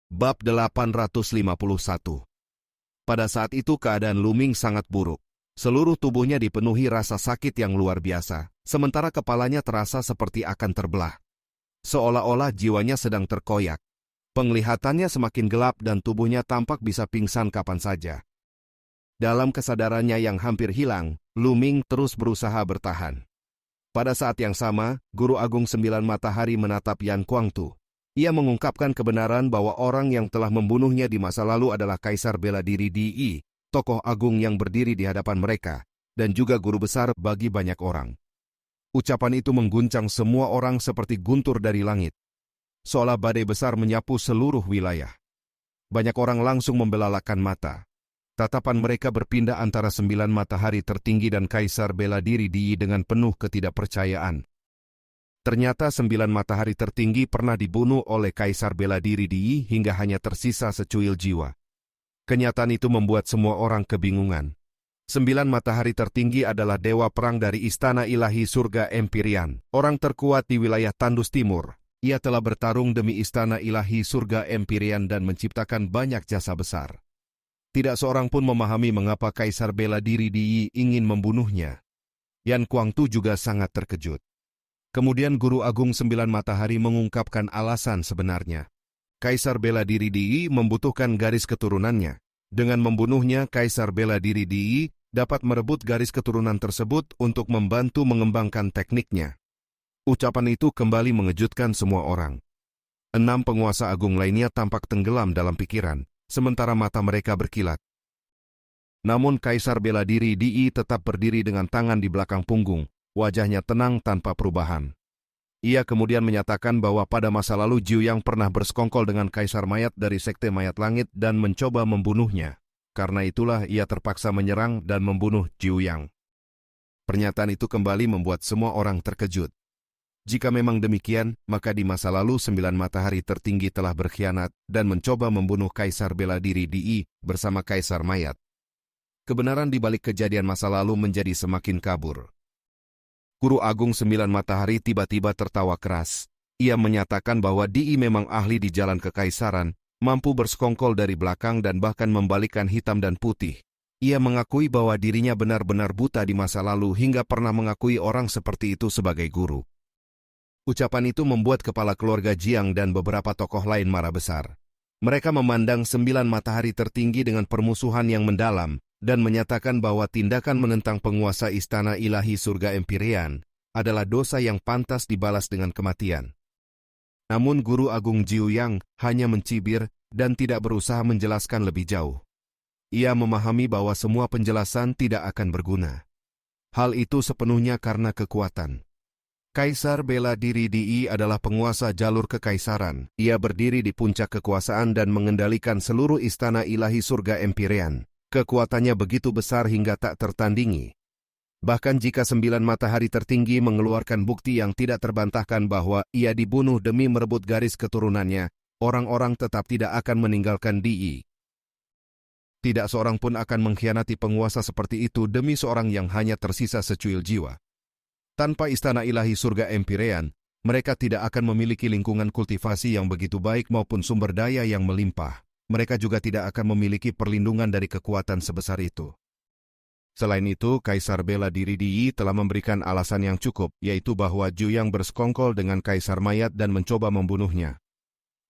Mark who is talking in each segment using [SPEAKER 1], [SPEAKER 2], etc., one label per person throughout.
[SPEAKER 1] Bab 851. Pada saat itu keadaan Luming sangat buruk. Seluruh tubuhnya dipenuhi rasa sakit yang luar biasa, sementara kepalanya terasa seperti akan terbelah. Seolah-olah jiwanya sedang terkoyak. Penglihatannya semakin gelap dan tubuhnya tampak bisa pingsan kapan saja. Dalam kesadarannya yang hampir hilang, Luming terus berusaha bertahan. Pada saat yang sama, Guru Agung Sembilan Matahari menatap Yan Kuangtu. Ia mengungkapkan kebenaran bahwa orang yang telah membunuhnya di masa lalu adalah Kaisar Bela Diri Di, tokoh agung yang berdiri di hadapan mereka, dan juga guru besar bagi banyak orang. Ucapan itu mengguncang semua orang seperti guntur dari langit. Seolah badai besar menyapu seluruh wilayah. Banyak orang langsung membelalakan mata. Tatapan mereka berpindah antara Sembilan Matahari tertinggi dan Kaisar Bela Diri Di dengan penuh ketidakpercayaan. Ternyata Sembilan Matahari tertinggi pernah dibunuh oleh Kaisar Bela Diri Di hingga hanya tersisa secuil jiwa. Kenyataan itu membuat semua orang kebingungan. Sembilan Matahari tertinggi adalah dewa perang dari Istana Ilahi Surga Empyrean, orang terkuat di wilayah Tandus Timur. Ia telah bertarung demi Istana Ilahi Surga Empyrean dan menciptakan banyak jasa besar. Tidak seorang pun memahami mengapa Kaisar Bela Diri Di ingin membunuhnya. Yan Kuangtu juga sangat terkejut. Kemudian Guru Agung Sembilan Matahari mengungkapkan alasan sebenarnya. Kaisar Bela Diri Di membutuhkan garis keturunannya. Dengan membunuhnya, Kaisar Bela Diri Di dapat merebut garis keturunan tersebut untuk membantu mengembangkan tekniknya. Ucapan itu kembali mengejutkan semua orang. 6 penguasa agung lainnya tampak tenggelam dalam pikiran, sementara mata mereka berkilat. Namun Kaisar Bela Diri Di tetap berdiri dengan tangan di belakang punggung. Wajahnya tenang tanpa perubahan. Ia kemudian menyatakan bahwa pada masa lalu Jiu Yang pernah bersekongkol dengan Kaisar Mayat dari Sekte Mayat Langit dan mencoba membunuhnya. Karena itulah ia terpaksa menyerang dan membunuh Jiu Yang. Pernyataan itu kembali membuat semua orang terkejut. Jika memang demikian, maka di masa lalu Sembilan Matahari tertinggi telah berkhianat dan mencoba membunuh Kaisar Bela Diri Di bersama Kaisar Mayat. Kebenaran di balik kejadian masa lalu menjadi semakin kabur. Guru Agung Sembilan Matahari tiba-tiba tertawa keras. Ia menyatakan bahwa Di memang ahli di jalan kekaisaran, mampu bersekongkol dari belakang dan bahkan membalikkan hitam dan putih. Ia mengakui bahwa dirinya benar-benar buta di masa lalu hingga pernah mengakui orang seperti itu sebagai guru. Ucapan itu membuat kepala keluarga Jiang dan beberapa tokoh lain marah besar. Mereka memandang Sembilan Matahari tertinggi dengan permusuhan yang mendalam, dan menyatakan bahwa tindakan menentang penguasa Istana Ilahi Surga Empyrean adalah dosa yang pantas dibalas dengan kematian. Namun Guru Agung Jiu Yang hanya mencibir dan tidak berusaha menjelaskan lebih jauh. Ia memahami bahwa semua penjelasan tidak akan berguna. Hal itu sepenuhnya karena kekuatan. Kaisar Bela Diri Di adalah penguasa jalur kekaisaran. Ia berdiri di puncak kekuasaan dan mengendalikan seluruh Istana Ilahi Surga Empyrean. Kekuatannya begitu besar hingga tak tertandingi. Bahkan jika Sembilan Matahari tertinggi mengeluarkan bukti yang tidak terbantahkan bahwa ia dibunuh demi merebut garis keturunannya, orang-orang tetap tidak akan meninggalkan Di. Tidak seorang pun akan mengkhianati penguasa seperti itu demi seorang yang hanya tersisa secuil jiwa. Tanpa Istana Ilahi Surga Empyrean, mereka tidak akan memiliki lingkungan kultivasi yang begitu baik maupun sumber daya yang melimpah. Mereka juga tidak akan memiliki perlindungan dari kekuatan sebesar itu. Selain itu, Kaisar Bela Diri Di telah memberikan alasan yang cukup, yaitu bahwa Jiu Yang bersekongkol dengan Kaisar Mayat dan mencoba membunuhnya.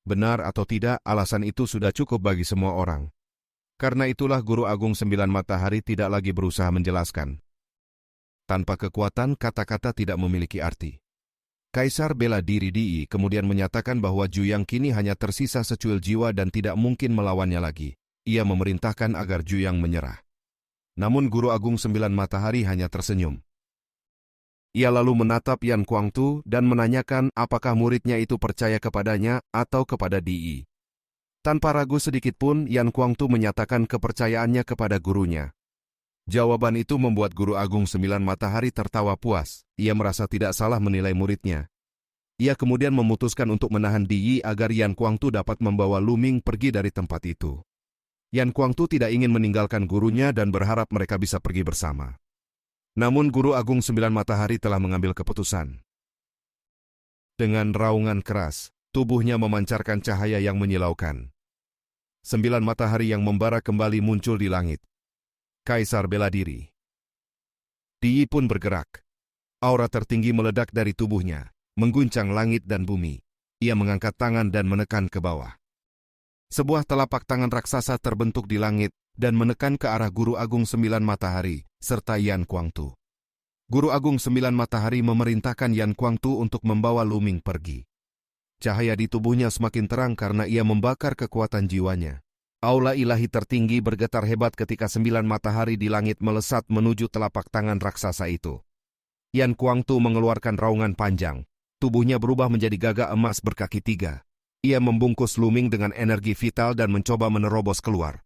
[SPEAKER 1] Benar atau tidak, alasan itu sudah cukup bagi semua orang. Karena itulah Guru Agung Sembilan Matahari tidak lagi berusaha menjelaskan. Tanpa kekuatan, kata-kata tidak memiliki arti. Kaisar Bela Diri Di kemudian menyatakan bahwa Jiu Yang kini hanya tersisa secuil jiwa dan tidak mungkin melawannya lagi. Ia memerintahkan agar Jiu Yang menyerah. Namun Guru Agung Sembilan Matahari hanya tersenyum. Ia lalu menatap Yan Kuangtu dan menanyakan apakah muridnya itu percaya kepadanya atau kepada Di. Tanpa ragu sedikit pun, Yan Kuangtu menyatakan kepercayaannya kepada gurunya. Jawaban itu membuat Guru Agung Sembilan Matahari tertawa puas. Ia merasa tidak salah menilai muridnya. Ia kemudian memutuskan untuk menahan Di agar Yan Kuangtu dapat membawa Luming pergi dari tempat itu. Yan Kuangtu tidak ingin meninggalkan gurunya dan berharap mereka bisa pergi bersama. Namun Guru Agung Sembilan Matahari telah mengambil keputusan. Dengan raungan keras, tubuhnya memancarkan cahaya yang menyilaukan. 9 matahari yang membara kembali muncul di langit. Kaisar bela diri. Di Yi pun bergerak. Aura tertinggi meledak dari tubuhnya, mengguncang langit dan bumi. Ia mengangkat tangan dan menekan ke bawah. Sebuah telapak tangan raksasa terbentuk di langit dan menekan ke arah Guru Agung 9 Matahari, serta Yan Kuangtu. Guru Agung 9 Matahari memerintahkan Yan Kuangtu untuk membawa Luming pergi. Cahaya di tubuhnya semakin terang karena ia membakar kekuatan jiwanya. Aula ilahi tertinggi bergetar hebat ketika 9 matahari di langit melesat menuju telapak tangan raksasa itu. Yan Kuangtu mengeluarkan raungan panjang. Tubuhnya berubah menjadi gagak emas berkaki 3. Ia membungkus Luming dengan energi vital dan mencoba menerobos keluar.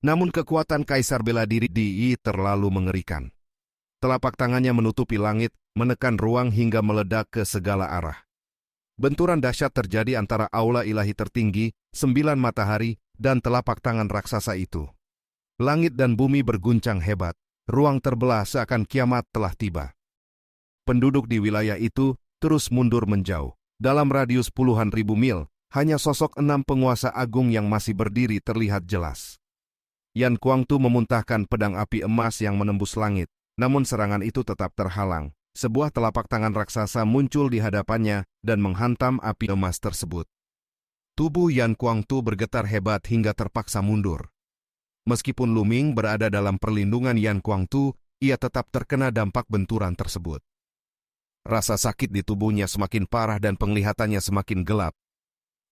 [SPEAKER 1] Namun kekuatan Kaisar bela diri di Yi terlalu mengerikan. Telapak tangannya menutupi langit, menekan ruang hingga meledak ke segala arah. Benturan dahsyat terjadi antara aula ilahi tertinggi, 9 matahari, dan telapak tangan raksasa itu. Langit dan bumi berguncang hebat. Ruang terbelah seakan kiamat telah tiba. Penduduk di wilayah itu terus mundur menjauh. Dalam radius puluhan ribu mil, hanya sosok 6 penguasa agung yang masih berdiri terlihat jelas. Yan Kuangtu memuntahkan pedang api emas yang menembus langit, namun serangan itu tetap terhalang. Sebuah telapak tangan raksasa muncul di hadapannya dan menghantam api emas tersebut. Tubuh Yan Kuangtu bergetar hebat hingga terpaksa mundur. Meskipun Luming berada dalam perlindungan Yan Kuangtu, ia tetap terkena dampak benturan tersebut. Rasa sakit di tubuhnya semakin parah dan penglihatannya semakin gelap.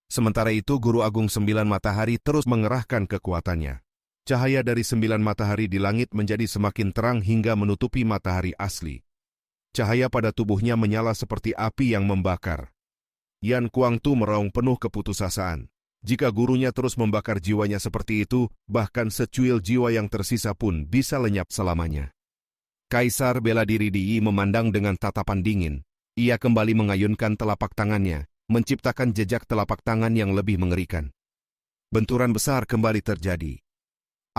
[SPEAKER 1] Sementara itu Guru Agung 9 Matahari terus mengerahkan kekuatannya. Cahaya dari 9 matahari di langit menjadi semakin terang hingga menutupi matahari asli. Cahaya pada tubuhnya menyala seperti api yang membakar. Yan Kuangtu meraung penuh keputusasaan. Jika gurunya terus membakar jiwanya seperti itu, bahkan secuil jiwa yang tersisa pun bisa lenyap selamanya. Kaisar bela diri di Yi memandang dengan tatapan dingin. Ia kembali mengayunkan telapak tangannya, menciptakan jejak telapak tangan yang lebih mengerikan. Benturan besar kembali terjadi.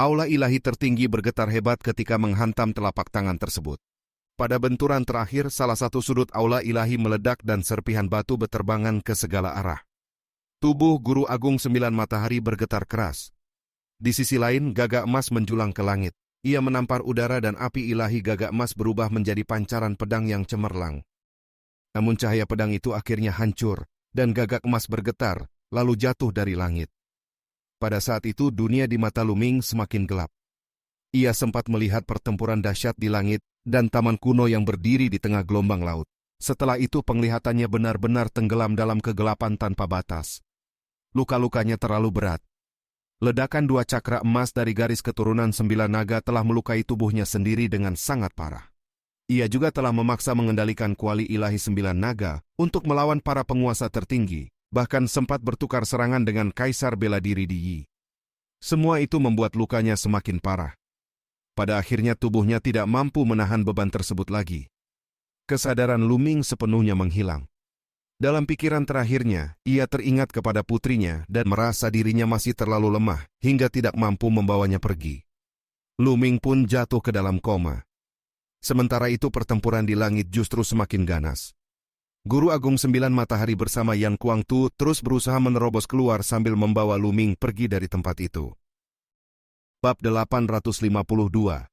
[SPEAKER 1] Aula ilahi tertinggi bergetar hebat ketika menghantam telapak tangan tersebut. Pada benturan terakhir, salah satu sudut aula ilahi meledak dan serpihan batu berterbangan ke segala arah. Tubuh Guru Agung 9 Matahari bergetar keras. Di sisi lain, gagak emas menjulang ke langit. Ia menampar udara dan api ilahi gagak emas berubah menjadi pancaran pedang yang cemerlang. Namun cahaya pedang itu akhirnya hancur, dan gagak emas bergetar, lalu jatuh dari langit. Pada saat itu dunia di mata Luming semakin gelap. Ia sempat melihat pertempuran dahsyat di langit dan taman kuno yang berdiri di tengah gelombang laut. Setelah itu penglihatannya benar-benar tenggelam dalam kegelapan tanpa batas. Luka-lukanya terlalu berat. Ledakan 2 cakra emas dari garis keturunan 9 naga telah melukai tubuhnya sendiri dengan sangat parah. Ia juga telah memaksa mengendalikan kuali ilahi 9 naga untuk melawan para penguasa tertinggi, bahkan sempat bertukar serangan dengan Kaisar bela diri di Yi. Semua itu membuat lukanya semakin parah. Pada akhirnya tubuhnya tidak mampu menahan beban tersebut lagi. Kesadaran Luming sepenuhnya menghilang. Dalam pikiran terakhirnya, ia teringat kepada putrinya dan merasa dirinya masih terlalu lemah hingga tidak mampu membawanya pergi. Luming pun jatuh ke dalam koma. Sementara itu pertempuran di langit justru semakin ganas. Guru Agung 9 Matahari bersama Yan Kuangtu terus berusaha menerobos keluar sambil membawa Luming pergi dari tempat itu. Bab 852.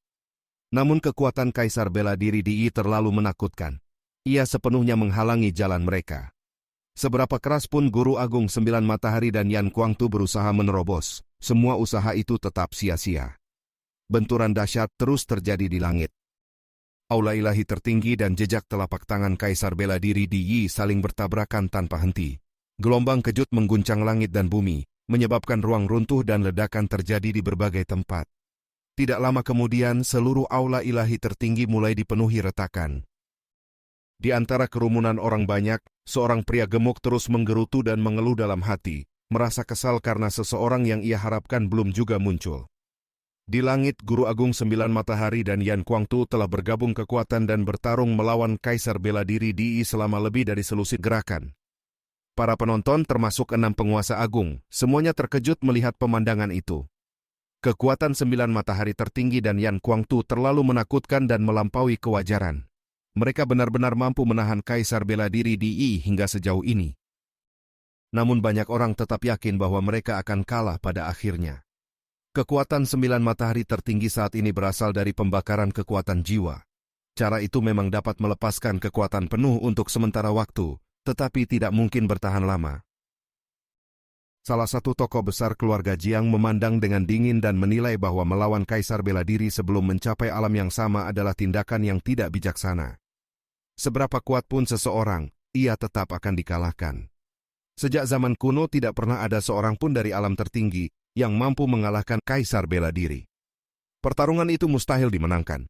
[SPEAKER 1] Namun kekuatan Kaisar bela diri di Yi terlalu menakutkan. Ia sepenuhnya menghalangi jalan mereka. Seberapa keras pun Guru Agung 9 Matahari dan Yan Kuangtu berusaha menerobos, semua usaha itu tetap sia-sia. Benturan dahsyat terus terjadi di langit. Aula ilahi tertinggi dan jejak telapak tangan Kaisar bela diri di Yi saling bertabrakan tanpa henti. Gelombang kejut mengguncang langit dan bumi, menyebabkan ruang runtuh dan ledakan terjadi di berbagai tempat. Tidak lama kemudian, seluruh aula ilahi tertinggi mulai dipenuhi retakan. Di antara kerumunan orang banyak, seorang pria gemuk terus menggerutu dan mengeluh dalam hati, merasa kesal karena seseorang yang ia harapkan belum juga muncul. Di langit, Guru Agung 9 Matahari dan Yan Kuangtu telah bergabung kekuatan dan bertarung melawan Kaisar bela diri di Yi selama lebih dari selusin gerakan. Para penonton termasuk 6 penguasa agung, semuanya terkejut melihat pemandangan itu. Kekuatan 9 matahari tertinggi dan Yan Kuangtu terlalu menakutkan dan melampaui kewajaran. Mereka benar-benar mampu menahan Kaisar bela diri di Yi hingga sejauh ini. namun banyak orang tetap yakin bahwa mereka akan kalah pada akhirnya. Kekuatan 9 matahari tertinggi saat ini berasal dari pembakaran kekuatan jiwa. Cara itu memang dapat melepaskan kekuatan penuh untuk sementara waktu, tetapi tidak mungkin bertahan lama. Salah satu tokoh besar keluarga Jiang memandang dengan dingin dan menilai bahwa melawan kaisar bela diri sebelum mencapai alam yang sama adalah tindakan yang tidak bijaksana. Seberapa kuat pun seseorang, ia tetap akan dikalahkan. Sejak zaman kuno tidak pernah ada seorang pun dari alam tertinggi yang mampu mengalahkan kaisar bela diri. Pertarungan itu mustahil dimenangkan.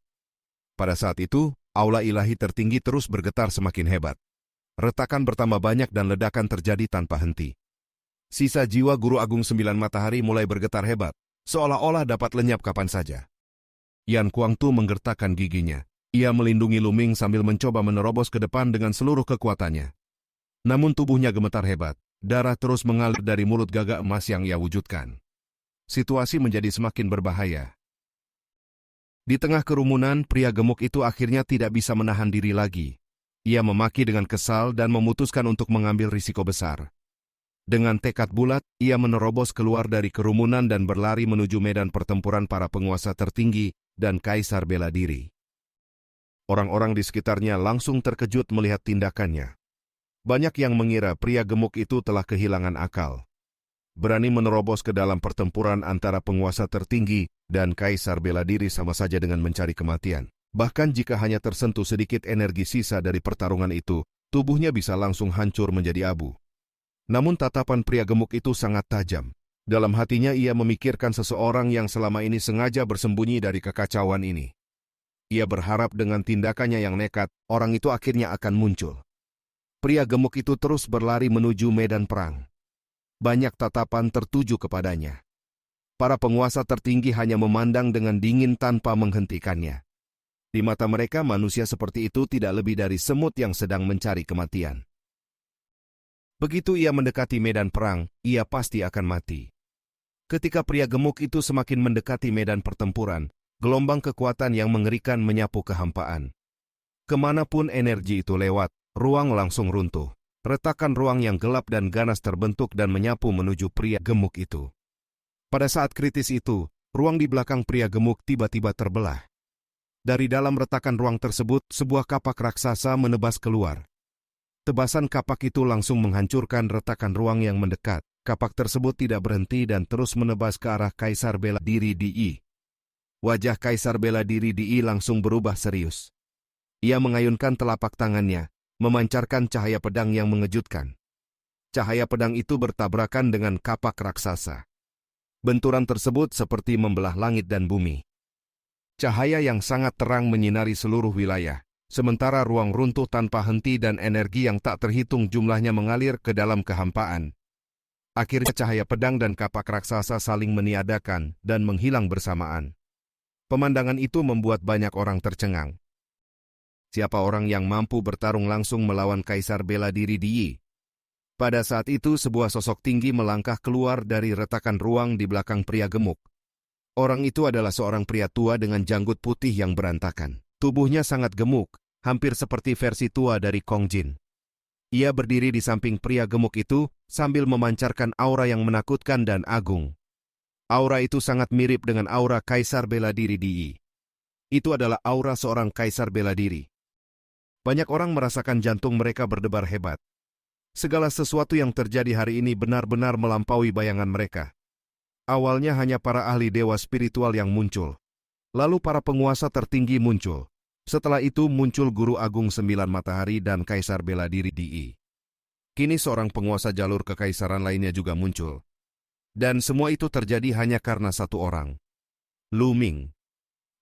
[SPEAKER 1] Pada saat itu, aula ilahi tertinggi terus bergetar semakin hebat. Retakan bertambah banyak dan ledakan terjadi tanpa henti. Sisa jiwa Guru Agung 9 Matahari mulai bergetar hebat, seolah-olah dapat lenyap kapan saja. Yan Kuangtu menggertakkan giginya. Ia melindungi Lu Ming sambil mencoba menerobos ke depan dengan seluruh kekuatannya. Namun tubuhnya gemetar hebat, darah terus mengalir dari mulut gagak emas yang ia wujudkan. Situasi menjadi semakin berbahaya. Di tengah kerumunan, pria gemuk itu akhirnya tidak bisa menahan diri lagi. Ia memaki dengan kesal dan memutuskan untuk mengambil risiko besar. Dengan tekad bulat, ia menerobos keluar dari kerumunan dan berlari menuju medan pertempuran para penguasa tertinggi dan kaisar bela diri. Orang-orang di sekitarnya langsung terkejut melihat tindakannya. Banyak yang mengira pria gemuk itu telah kehilangan akal. Berani menerobos ke dalam pertempuran antara penguasa tertinggi dan kaisar bela diri sama saja dengan mencari kematian. Bahkan jika hanya tersentuh sedikit energi sisa dari pertarungan itu, tubuhnya bisa langsung hancur menjadi abu. Namun tatapan pria gemuk itu sangat tajam. Dalam hatinya ia memikirkan seseorang yang selama ini sengaja bersembunyi dari kekacauan ini. Ia berharap dengan tindakannya yang nekat, orang itu akhirnya akan muncul. Pria gemuk itu terus berlari menuju medan perang. Banyak tatapan tertuju kepadanya. Para penguasa tertinggi hanya memandang dengan dingin tanpa menghentikannya. Di mata mereka, manusia seperti itu tidak lebih dari semut yang sedang mencari kematian. Begitu ia mendekati medan perang, ia pasti akan mati. Ketika pria gemuk itu semakin mendekati medan pertempuran, gelombang kekuatan yang mengerikan menyapu kehampaan. Kemanapun energi itu lewat, ruang langsung runtuh. Retakan ruang yang gelap dan ganas terbentuk dan menyapu menuju pria gemuk itu. Pada saat kritis itu, ruang di belakang pria gemuk tiba-tiba terbelah. Dari dalam retakan ruang tersebut, sebuah kapak raksasa menebas keluar. Tebasan kapak itu langsung menghancurkan retakan ruang yang mendekat. Kapak tersebut tidak berhenti dan terus menebas ke arah Kaisar Bela Diri Di. Wajah Kaisar Bela Diri Di langsung berubah serius. Ia mengayunkan telapak tangannya, memancarkan cahaya pedang yang mengejutkan. Cahaya pedang itu bertabrakan dengan kapak raksasa. Benturan tersebut seperti membelah langit dan bumi. Cahaya yang sangat terang menyinari seluruh wilayah. Sementara ruang runtuh tanpa henti dan energi yang tak terhitung jumlahnya mengalir ke dalam kehampaan. Akhirnya cahaya pedang dan kapak raksasa saling meniadakan dan menghilang bersamaan. Pemandangan itu membuat banyak orang tercengang. Siapa orang yang mampu bertarung langsung melawan Kaisar Bela Diri Di? Pada saat itu sebuah sosok tinggi melangkah keluar dari retakan ruang di belakang pria gemuk. Orang itu adalah seorang pria tua dengan janggut putih yang berantakan. Tubuhnya sangat gemuk, hampir seperti versi tua dari Kong Jin. Ia berdiri di samping pria gemuk itu sambil memancarkan aura yang menakutkan dan agung. Aura itu sangat mirip dengan aura Kaisar Bela Diri Di. Itu adalah aura seorang Kaisar Bela Diri. Banyak orang merasakan jantung mereka berdebar hebat. Segala sesuatu yang terjadi hari ini benar-benar melampaui bayangan mereka. Awalnya hanya para ahli dewa spiritual yang muncul. Lalu para penguasa tertinggi muncul. Setelah itu muncul Guru Agung 9 Matahari dan Kaisar Bela Diri Di. Kini seorang penguasa jalur kekaisaran lainnya juga muncul. Dan semua itu terjadi hanya karena satu orang. Lu Ming.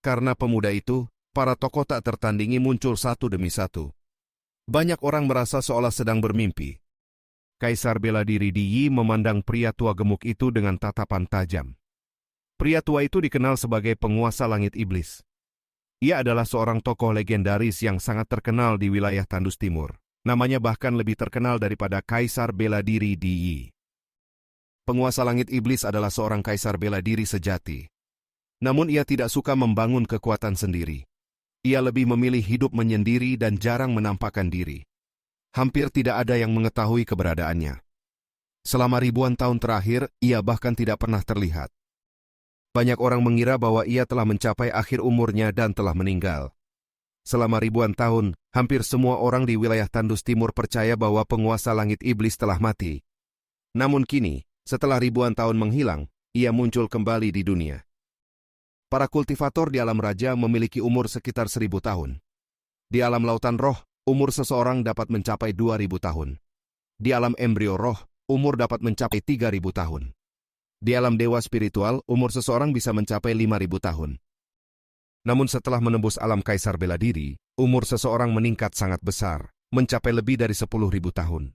[SPEAKER 1] Karena pemuda itu, para tokoh tak tertandingi muncul satu demi satu. Banyak orang merasa seolah sedang bermimpi. Kaisar Bela Diri Di memandang pria tua gemuk itu dengan tatapan tajam. Pria tua itu dikenal sebagai penguasa langit iblis. Ia adalah seorang tokoh legendaris yang sangat terkenal di wilayah Tandus Timur. Namanya bahkan lebih terkenal daripada Kaisar Bela Diri Di. Penguasa langit iblis adalah seorang kaisar bela diri sejati. Namun ia tidak suka membangun kekuatan sendiri. Ia lebih memilih hidup menyendiri dan jarang menampakkan diri. Hampir tidak ada yang mengetahui keberadaannya. Selama ribuan tahun terakhir, ia bahkan tidak pernah terlihat. Banyak orang mengira bahwa ia telah mencapai akhir umurnya dan telah meninggal. Selama ribuan tahun, hampir semua orang di wilayah Tandus Timur percaya bahwa penguasa langit iblis telah mati. Namun kini, setelah ribuan tahun menghilang, ia muncul kembali di dunia. Para kultivator di alam raja memiliki umur sekitar 1000 tahun. Di alam lautan roh, umur seseorang dapat mencapai 2000 tahun. Di alam embrio roh, umur dapat mencapai 3000 tahun. Di alam dewa spiritual, umur seseorang bisa mencapai 5000 tahun. Namun setelah menembus alam kaisar bela diri, umur seseorang meningkat sangat besar, mencapai lebih dari 10.000 tahun.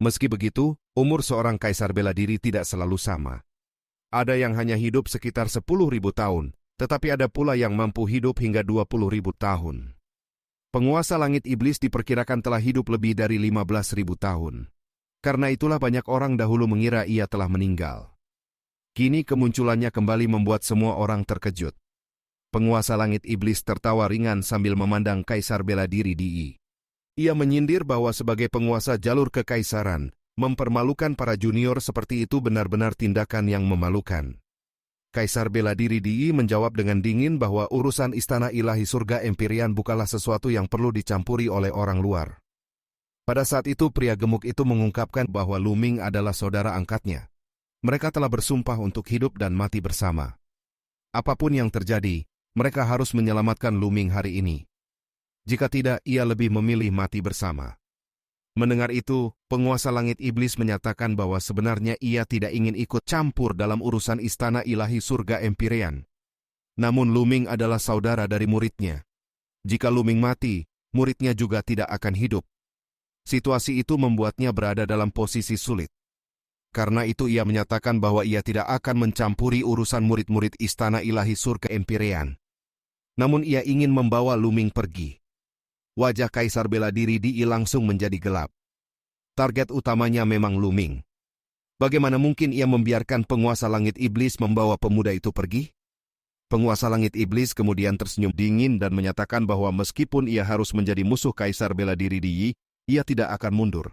[SPEAKER 1] Meski begitu, umur seorang kaisar bela diri tidak selalu sama. Ada yang hanya hidup sekitar 10.000 tahun, tetapi ada pula yang mampu hidup hingga 20.000 tahun. Penguasa langit iblis diperkirakan telah hidup lebih dari 15.000 tahun. Karena itulah banyak orang dahulu mengira ia telah meninggal. Kini kemunculannya kembali membuat semua orang terkejut. Penguasa langit iblis tertawa ringan sambil memandang kaisar bela diri Di. Ia menyindir bahwa sebagai penguasa jalur kekaisaran, mempermalukan para junior seperti itu benar-benar tindakan yang memalukan. Kaisar bela diri Di menjawab dengan dingin bahwa urusan istana ilahi surga Empyrean bukanlah sesuatu yang perlu dicampuri oleh orang luar. Pada saat itu pria gemuk itu mengungkapkan bahwa Lu-Ming adalah saudara angkatnya. Mereka telah bersumpah untuk hidup dan mati bersama. Apapun yang terjadi, mereka harus menyelamatkan Lu-Ming hari ini. Jika tidak, ia lebih memilih mati bersama. Mendengar itu, penguasa langit iblis menyatakan bahwa sebenarnya ia tidak ingin ikut campur dalam urusan istana ilahi surga Empyrean. Namun Lu-Ming adalah saudara dari muridnya. Jika Lu-Ming mati, muridnya juga tidak akan hidup. Situasi itu membuatnya berada dalam posisi sulit. Karena itu ia menyatakan bahwa ia tidak akan mencampuri urusan murid-murid istana ilahi surga Empyrean. Namun ia ingin membawa Lu-Ming pergi. Wajah kaisar bela diri Di langsung menjadi gelap. Target utamanya memang Lu-Ming. Bagaimana mungkin ia membiarkan penguasa langit iblis membawa pemuda itu pergi? Penguasa langit iblis kemudian tersenyum dingin dan menyatakan bahwa meskipun ia harus menjadi musuh kaisar bela diri Di, ia tidak akan mundur.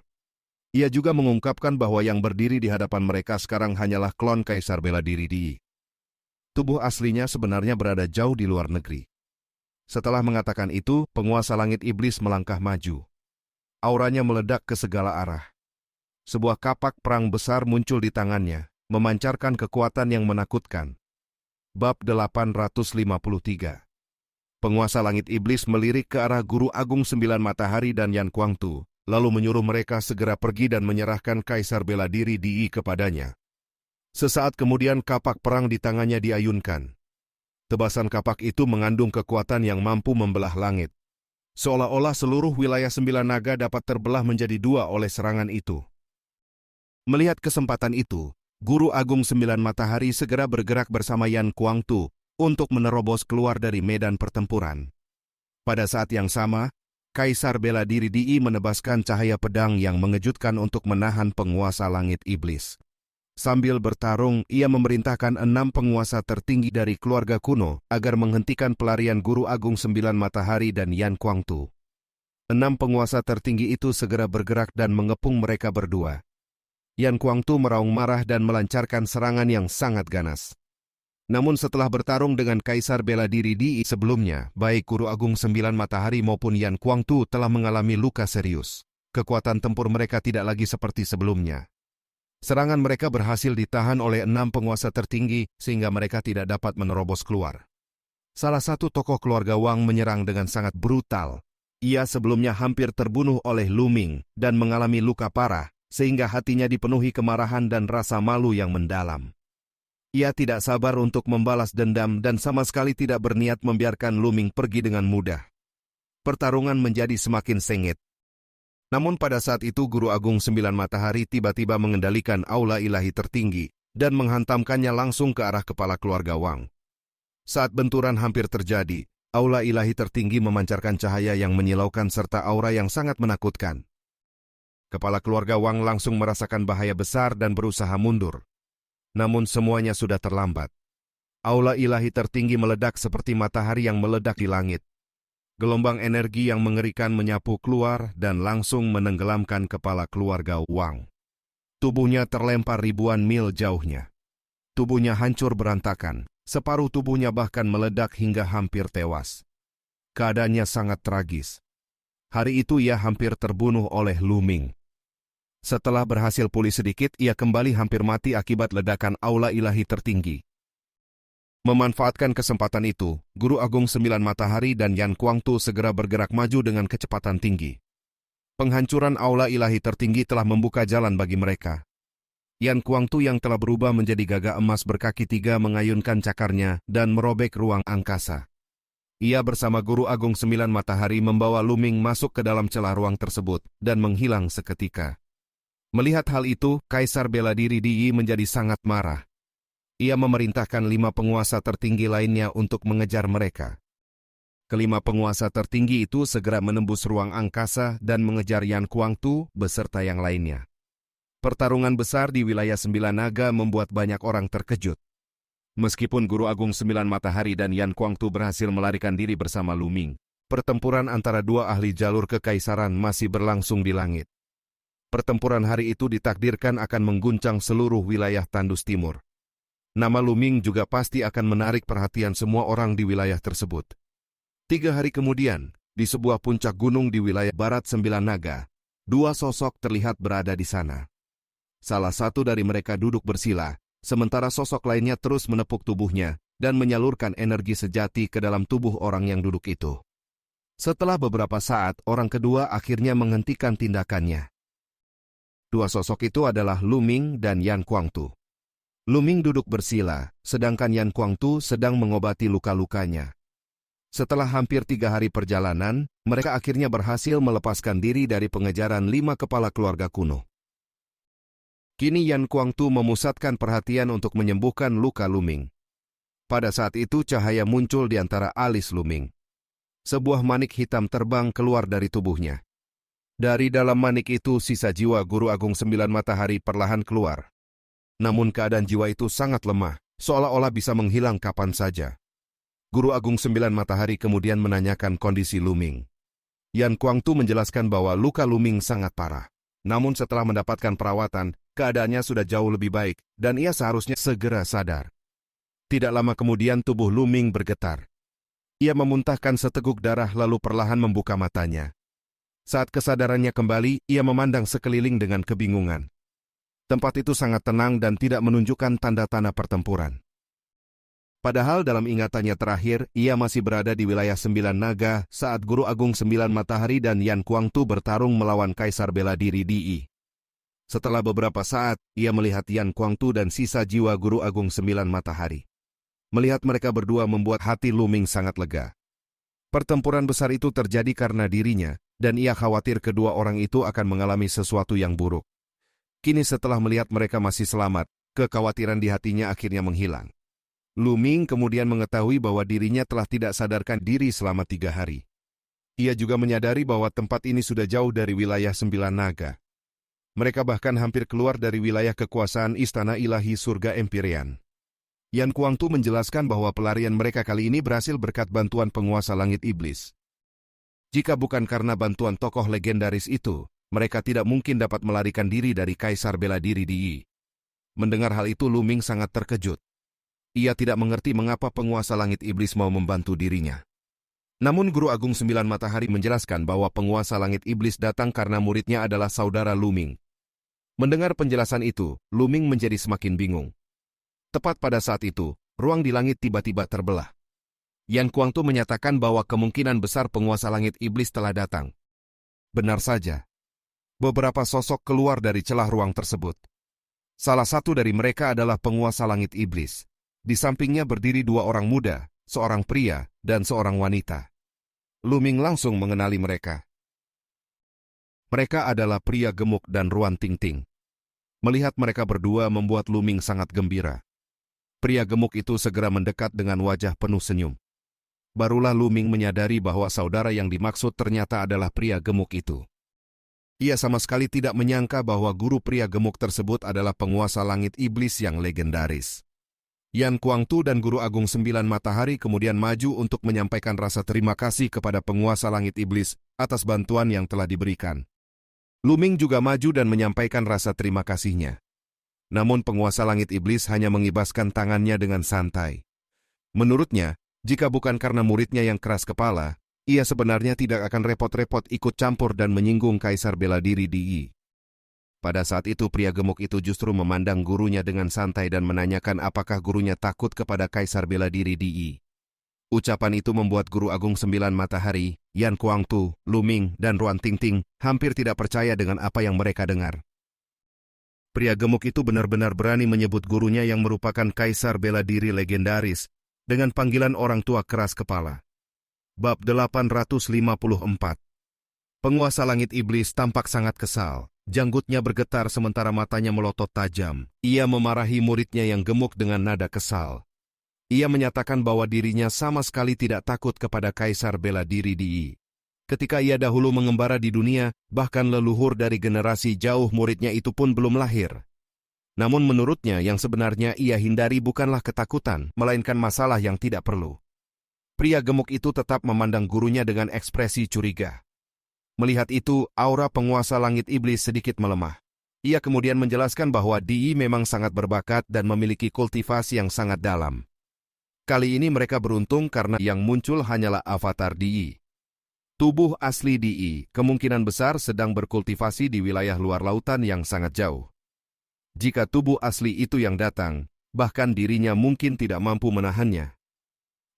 [SPEAKER 1] Ia juga mengungkapkan bahwa yang berdiri di hadapan mereka sekarang hanyalah klon kaisar bela diri Di. Tubuh aslinya sebenarnya berada jauh di luar negeri. Setelah mengatakan itu, penguasa langit iblis melangkah maju. Auranya meledak ke segala arah. Sebuah kapak perang besar muncul di tangannya, memancarkan kekuatan yang menakutkan. Bab 853. Penguasa langit iblis melirik ke arah Guru Agung 9 Matahari dan Yan Kuangtu, lalu menyuruh mereka segera pergi dan menyerahkan kaisar bela diri Di kepadanya. Sesaat kemudian kapak perang di tangannya diayunkan. Tebasan kapak itu mengandung kekuatan yang mampu membelah langit. Seolah-olah seluruh wilayah 9 naga dapat terbelah menjadi 2 oleh serangan itu. Melihat kesempatan itu, Guru Agung 9 Matahari segera bergerak bersama Yan Kuangtu untuk menerobos keluar dari medan pertempuran. Pada saat yang sama, Kaisar bela diri Di menebaskan cahaya pedang yang mengejutkan untuk menahan penguasa langit iblis. Sambil bertarung, ia memerintahkan 6 penguasa tertinggi dari keluarga kuno agar menghentikan pelarian Guru Agung 9 Matahari dan Yan Kuangtu. 6 penguasa tertinggi itu segera bergerak dan mengepung mereka berdua. Yan Kuangtu meraung marah dan melancarkan serangan yang sangat ganas. Namun setelah bertarung dengan Kaisar bela diri Di sebelumnya, baik Guru Agung 9 Matahari maupun Yan Kuangtu telah mengalami luka serius. Kekuatan tempur mereka tidak lagi seperti sebelumnya. Serangan mereka berhasil ditahan oleh 6 penguasa tertinggi sehingga mereka tidak dapat menerobos keluar. Salah satu tokoh keluarga Wang menyerang dengan sangat brutal. Ia sebelumnya hampir terbunuh oleh Lu-Ming dan mengalami luka parah sehingga hatinya dipenuhi kemarahan dan rasa malu yang mendalam. Ia tidak sabar untuk membalas dendam dan sama sekali tidak berniat membiarkan Lu-Ming pergi dengan mudah. Pertarungan menjadi semakin sengit. Namun pada saat itu Guru Agung 9 Matahari tiba-tiba mengendalikan aula ilahi tertinggi dan menghantamkannya langsung ke arah kepala keluarga Wang. Saat benturan hampir terjadi, aula ilahi tertinggi memancarkan cahaya yang menyilaukan serta aura yang sangat menakutkan. Kepala keluarga Wang langsung merasakan bahaya besar dan berusaha mundur. Namun semuanya sudah terlambat. Aula ilahi tertinggi meledak seperti matahari yang meledak di langit. Gelombang energi yang mengerikan menyapu keluar dan langsung menenggelamkan kepala keluarga Wang. Tubuhnya terlempar ribuan mil jauhnya. Tubuhnya hancur berantakan, separuh tubuhnya bahkan meledak hingga hampir tewas. Keadaannya sangat tragis. Hari itu ia hampir terbunuh oleh Lu Ming. Setelah berhasil pulih sedikit, ia kembali hampir mati akibat ledakan aula ilahi tertinggi. Memanfaatkan kesempatan itu, Guru Agung Sembilan Matahari dan Yan Kuangtu segera bergerak maju dengan kecepatan tinggi. Penghancuran aula ilahi tertinggi telah membuka jalan bagi mereka. Yan Kuangtu yang telah berubah menjadi gagak emas berkaki tiga mengayunkan cakarnya dan merobek ruang angkasa. Ia bersama Guru Agung Sembilan Matahari membawa Lu Ming masuk ke dalam celah ruang tersebut dan menghilang seketika. Melihat hal itu, Kaisar Bela Diri Di Yi menjadi sangat marah. Ia memerintahkan 5 penguasa tertinggi lainnya untuk mengejar mereka. Kelima penguasa tertinggi itu segera menembus ruang angkasa dan mengejar Yan Kuangtu beserta yang lainnya. Pertarungan besar di wilayah Sembilan Naga membuat banyak orang terkejut. Meskipun Guru Agung Sembilan Matahari dan Yan Kuangtu berhasil melarikan diri bersama Lu Ming, pertempuran antara dua ahli jalur kekaisaran masih berlangsung di langit. Pertempuran hari itu ditakdirkan akan mengguncang seluruh wilayah Tandus Timur. Nama Lu Ming juga pasti akan menarik perhatian semua orang di wilayah tersebut. 3 hari kemudian, di sebuah puncak gunung di wilayah barat Sembilan Naga, 2 sosok terlihat berada di sana. Salah satu dari mereka duduk bersila, sementara sosok lainnya terus menepuk tubuhnya dan menyalurkan energi sejati ke dalam tubuh orang yang duduk itu. Setelah beberapa saat, orang kedua akhirnya menghentikan tindakannya. 2 sosok itu adalah Lu Ming dan Yan Kuangtu. Lu Ming duduk bersila, sedangkan Yan Kuangtu sedang mengobati luka-lukanya. Setelah hampir 3 hari perjalanan, mereka akhirnya berhasil melepaskan diri dari pengejaran 5 kepala keluarga kuno. Kini Yan Kuangtu memusatkan perhatian untuk menyembuhkan luka Lu Ming. Pada saat itu cahaya muncul di antara alis Lu Ming. Sebuah manik hitam terbang keluar dari tubuhnya. Dari dalam manik itu sisa jiwa Guru Agung Sembilan Matahari perlahan keluar. Namun keadaan jiwa itu sangat lemah, seolah-olah bisa menghilang kapan saja. Guru Agung Sembilan Matahari kemudian menanyakan kondisi Lu Ming. Yan Kuangtu menjelaskan bahwa luka Lu Ming sangat parah. Namun setelah mendapatkan perawatan, keadaannya sudah jauh lebih baik dan ia seharusnya segera sadar. Tidak lama kemudian tubuh Lu Ming bergetar. Ia memuntahkan seteguk darah lalu perlahan membuka matanya. Saat kesadarannya kembali, ia memandang sekeliling dengan kebingungan. Tempat itu sangat tenang dan tidak menunjukkan tanda-tanda pertempuran. Padahal dalam ingatannya terakhir, ia masih berada di wilayah Sembilan Naga saat Guru Agung Sembilan Matahari dan Yan Kuangtu bertarung melawan Kaisar Bela Diri Di Yi. Setelah beberapa saat, ia melihat Yan Kuangtu dan sisa jiwa Guru Agung Sembilan Matahari. Melihat mereka berdua membuat hati Lu Ming sangat lega. Pertempuran besar itu terjadi karena dirinya, dan ia khawatir kedua orang itu akan mengalami sesuatu yang buruk. Kini setelah melihat mereka masih selamat, kekhawatiran di hatinya akhirnya menghilang. Lu Ming kemudian mengetahui bahwa dirinya telah tidak sadarkan diri selama 3 hari. Ia juga menyadari bahwa tempat ini sudah jauh dari wilayah Sembilan Naga. Mereka bahkan hampir keluar dari wilayah kekuasaan Istana Ilahi Surga Empyrean. Yan Kuangtu menjelaskan bahwa pelarian mereka kali ini berhasil berkat bantuan penguasa langit iblis. Jika bukan karena bantuan tokoh legendaris itu, mereka tidak mungkin dapat melarikan diri dari Kaisar Bela Diri Di Yi. Mendengar hal itu Lu Ming sangat terkejut. Ia tidak mengerti mengapa penguasa langit iblis mau membantu dirinya. Namun Guru Agung Sembilan Matahari menjelaskan bahwa penguasa langit iblis datang karena muridnya adalah saudara Lu Ming. Mendengar penjelasan itu, Lu Ming menjadi semakin bingung. Tepat pada saat itu, ruang di langit tiba-tiba terbelah. Yan Kuangtu menyatakan bahwa kemungkinan besar penguasa langit iblis telah datang. Benar saja. Beberapa sosok keluar dari celah ruang tersebut. Salah satu dari mereka adalah penguasa langit iblis. Di sampingnya berdiri 2 orang muda, seorang pria dan seorang wanita. Lu Ming langsung mengenali mereka. Mereka adalah pria gemuk dan Ruan Tingting. Melihat mereka berdua membuat Lu Ming sangat gembira. Pria gemuk itu segera mendekat dengan wajah penuh senyum. Barulah Lu Ming menyadari bahwa saudara yang dimaksud ternyata adalah pria gemuk itu. Ia sama sekali tidak menyangka bahwa guru pria gemuk tersebut adalah penguasa langit iblis yang legendaris. Yan Kuangtu dan Guru Agung Sembilan Matahari kemudian maju untuk menyampaikan rasa terima kasih kepada penguasa langit iblis atas bantuan yang telah diberikan. Luming juga maju dan menyampaikan rasa terima kasihnya. Namun penguasa langit iblis hanya mengibaskan tangannya dengan santai. Menurutnya, jika bukan karena muridnya yang keras kepala, ia sebenarnya tidak akan repot-repot ikut campur dan menyinggung kaisar bela diri Di. Pada saat itu pria gemuk itu justru memandang gurunya dengan santai dan menanyakan apakah gurunya takut kepada kaisar bela diri Di. Ucapan itu membuat guru agung 9 matahari, Yan Kuangtu, Luming, dan Ruan Tingting hampir tidak percaya dengan apa yang mereka dengar. Pria gemuk itu benar-benar berani menyebut gurunya yang merupakan kaisar bela diri legendaris dengan panggilan orang tua keras kepala. Bab 854. Penguasa langit iblis tampak sangat kesal. Janggutnya bergetar sementara matanya melotot tajam. Ia memarahi muridnya yang gemuk dengan nada kesal. Ia menyatakan bahwa dirinya sama sekali tidak takut kepada kaisar bela diri Di. Ketika ia dahulu mengembara di dunia, bahkan leluhur dari generasi jauh muridnya itu pun belum lahir. Namun menurutnya yang sebenarnya ia hindari bukanlah ketakutan, melainkan masalah yang tidak perlu. Pria gemuk itu tetap memandang gurunya dengan ekspresi curiga. Melihat itu, aura penguasa langit iblis sedikit melemah. Ia kemudian menjelaskan bahwa Di memang sangat berbakat dan memiliki kultivasi yang sangat dalam. Kali ini mereka beruntung karena yang muncul hanyalah avatar Di. Tubuh asli Di kemungkinan besar sedang berkultivasi di wilayah luar lautan yang sangat jauh. Jika tubuh asli itu yang datang, bahkan dirinya mungkin tidak mampu menahannya.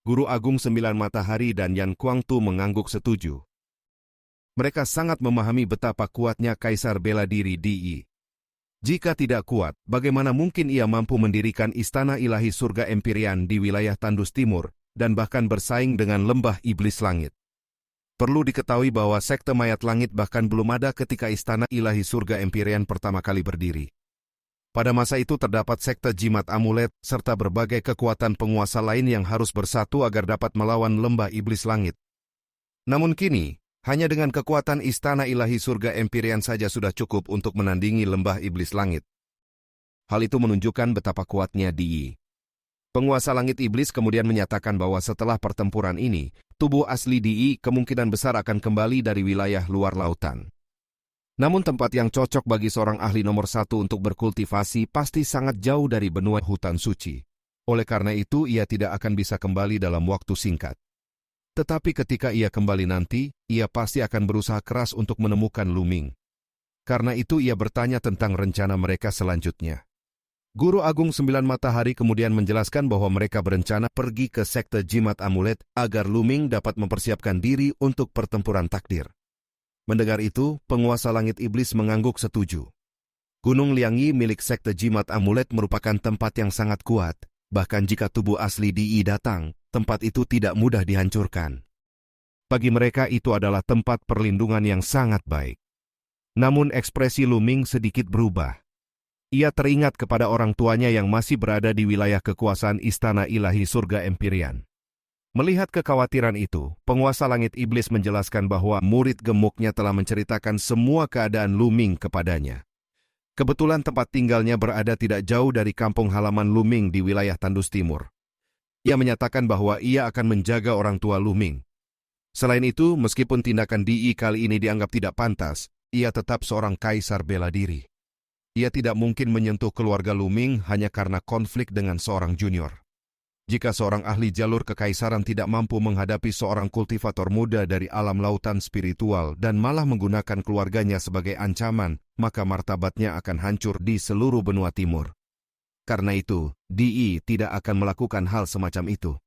[SPEAKER 1] Guru Agung 9 Matahari dan Yan Kuangtu mengangguk setuju. Mereka sangat memahami betapa kuatnya kaisar bela diri Di. Jika tidak kuat, bagaimana mungkin ia mampu mendirikan istana ilahi surga Empyrean di wilayah Tandus Timur dan bahkan bersaing dengan lembah iblis langit. Perlu diketahui bahwa sekte mayat langit bahkan belum ada ketika istana ilahi surga Empyrean pertama kali berdiri. Pada masa itu terdapat sekte jimat amulet serta berbagai kekuatan penguasa lain yang harus bersatu agar dapat melawan lembah iblis langit. Namun kini, hanya dengan kekuatan istana ilahi surga Empyrean saja sudah cukup untuk menandingi lembah iblis langit. Hal itu menunjukkan betapa kuatnya Di. Penguasa langit iblis kemudian menyatakan bahwa setelah pertempuran ini, tubuh asli Di kemungkinan besar akan kembali dari wilayah luar lautan. Namun tempat yang cocok bagi seorang ahli nomor 1 untuk berkultivasi pasti sangat jauh dari benua hutan suci. Oleh karena itu ia tidak akan bisa kembali dalam waktu singkat. Tetapi ketika ia kembali nanti, ia pasti akan berusaha keras untuk menemukan Luming. Karena itu ia bertanya tentang rencana mereka selanjutnya. Guru Agung 9 Matahari kemudian menjelaskan bahwa mereka berencana pergi ke sekte jimat amulet agar Luming dapat mempersiapkan diri untuk pertempuran takdir. Mendengar itu, penguasa langit iblis mengangguk setuju. Gunung Liangyi milik sekte jimat amulet merupakan tempat yang sangat kuat. Bahkan jika tubuh asli Di datang, tempat itu tidak mudah dihancurkan. Bagi mereka itu adalah tempat perlindungan yang sangat baik. Namun ekspresi Luming sedikit berubah. Ia teringat kepada orang tuanya yang masih berada di wilayah kekuasaan istana ilahi surga Empyrean. Melihat kekhawatiran itu, penguasa langit iblis menjelaskan bahwa murid gemuknya telah menceritakan semua keadaan Luming kepadanya. Kebetulan tempat tinggalnya berada tidak jauh dari kampung halaman Luming di wilayah Tandus Timur. Ia menyatakan bahwa ia akan menjaga orang tua Luming. Selain itu, meskipun tindakan Di kali ini dianggap tidak pantas, ia tetap seorang kaisar bela diri. Ia tidak mungkin menyentuh keluarga Luming hanya karena konflik dengan seorang junior. Jika seorang ahli jalur kekaisaran tidak mampu menghadapi seorang kultivator muda dari alam lautan spiritual dan malah menggunakan keluarganya sebagai ancaman, maka martabatnya akan hancur di seluruh benua timur. Karena itu, Di tidak akan melakukan hal semacam itu.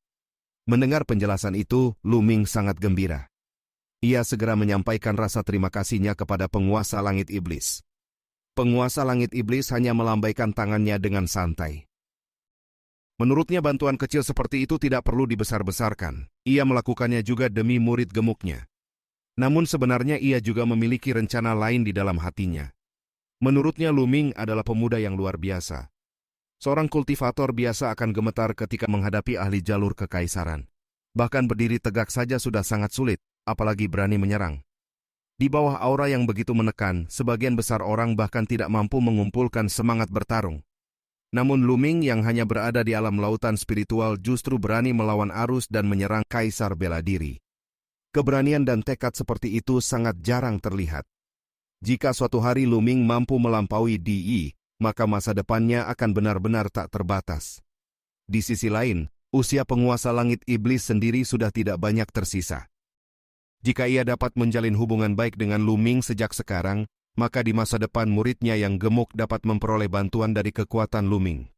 [SPEAKER 1] Mendengar penjelasan itu, Luming sangat gembira. Ia segera menyampaikan rasa terima kasihnya kepada penguasa langit iblis. Penguasa langit iblis hanya melambaikan tangannya dengan santai. Menurutnya bantuan kecil seperti itu tidak perlu dibesar-besarkan. Ia melakukannya juga demi murid gemuknya. Namun sebenarnya ia juga memiliki rencana lain di dalam hatinya. Menurutnya Luming adalah pemuda yang luar biasa. Seorang kultivator biasa akan gemetar ketika menghadapi ahli jalur kekaisaran. Bahkan berdiri tegak saja sudah sangat sulit, apalagi berani menyerang. Di bawah aura yang begitu menekan, sebagian besar orang bahkan tidak mampu mengumpulkan semangat bertarung. Namun Luming yang hanya berada di alam lautan spiritual justru berani melawan arus dan menyerang kaisar bela diri. Keberanian dan tekad seperti itu sangat jarang terlihat. Jika suatu hari Luming mampu melampaui Di, maka masa depannya akan benar-benar tak terbatas. Di sisi lain, usia penguasa langit iblis sendiri sudah tidak banyak tersisa. Jika ia dapat menjalin hubungan baik dengan Luming sejak sekarang, maka di masa depan muridnya yang gemuk dapat memperoleh bantuan dari kekuatan Luming.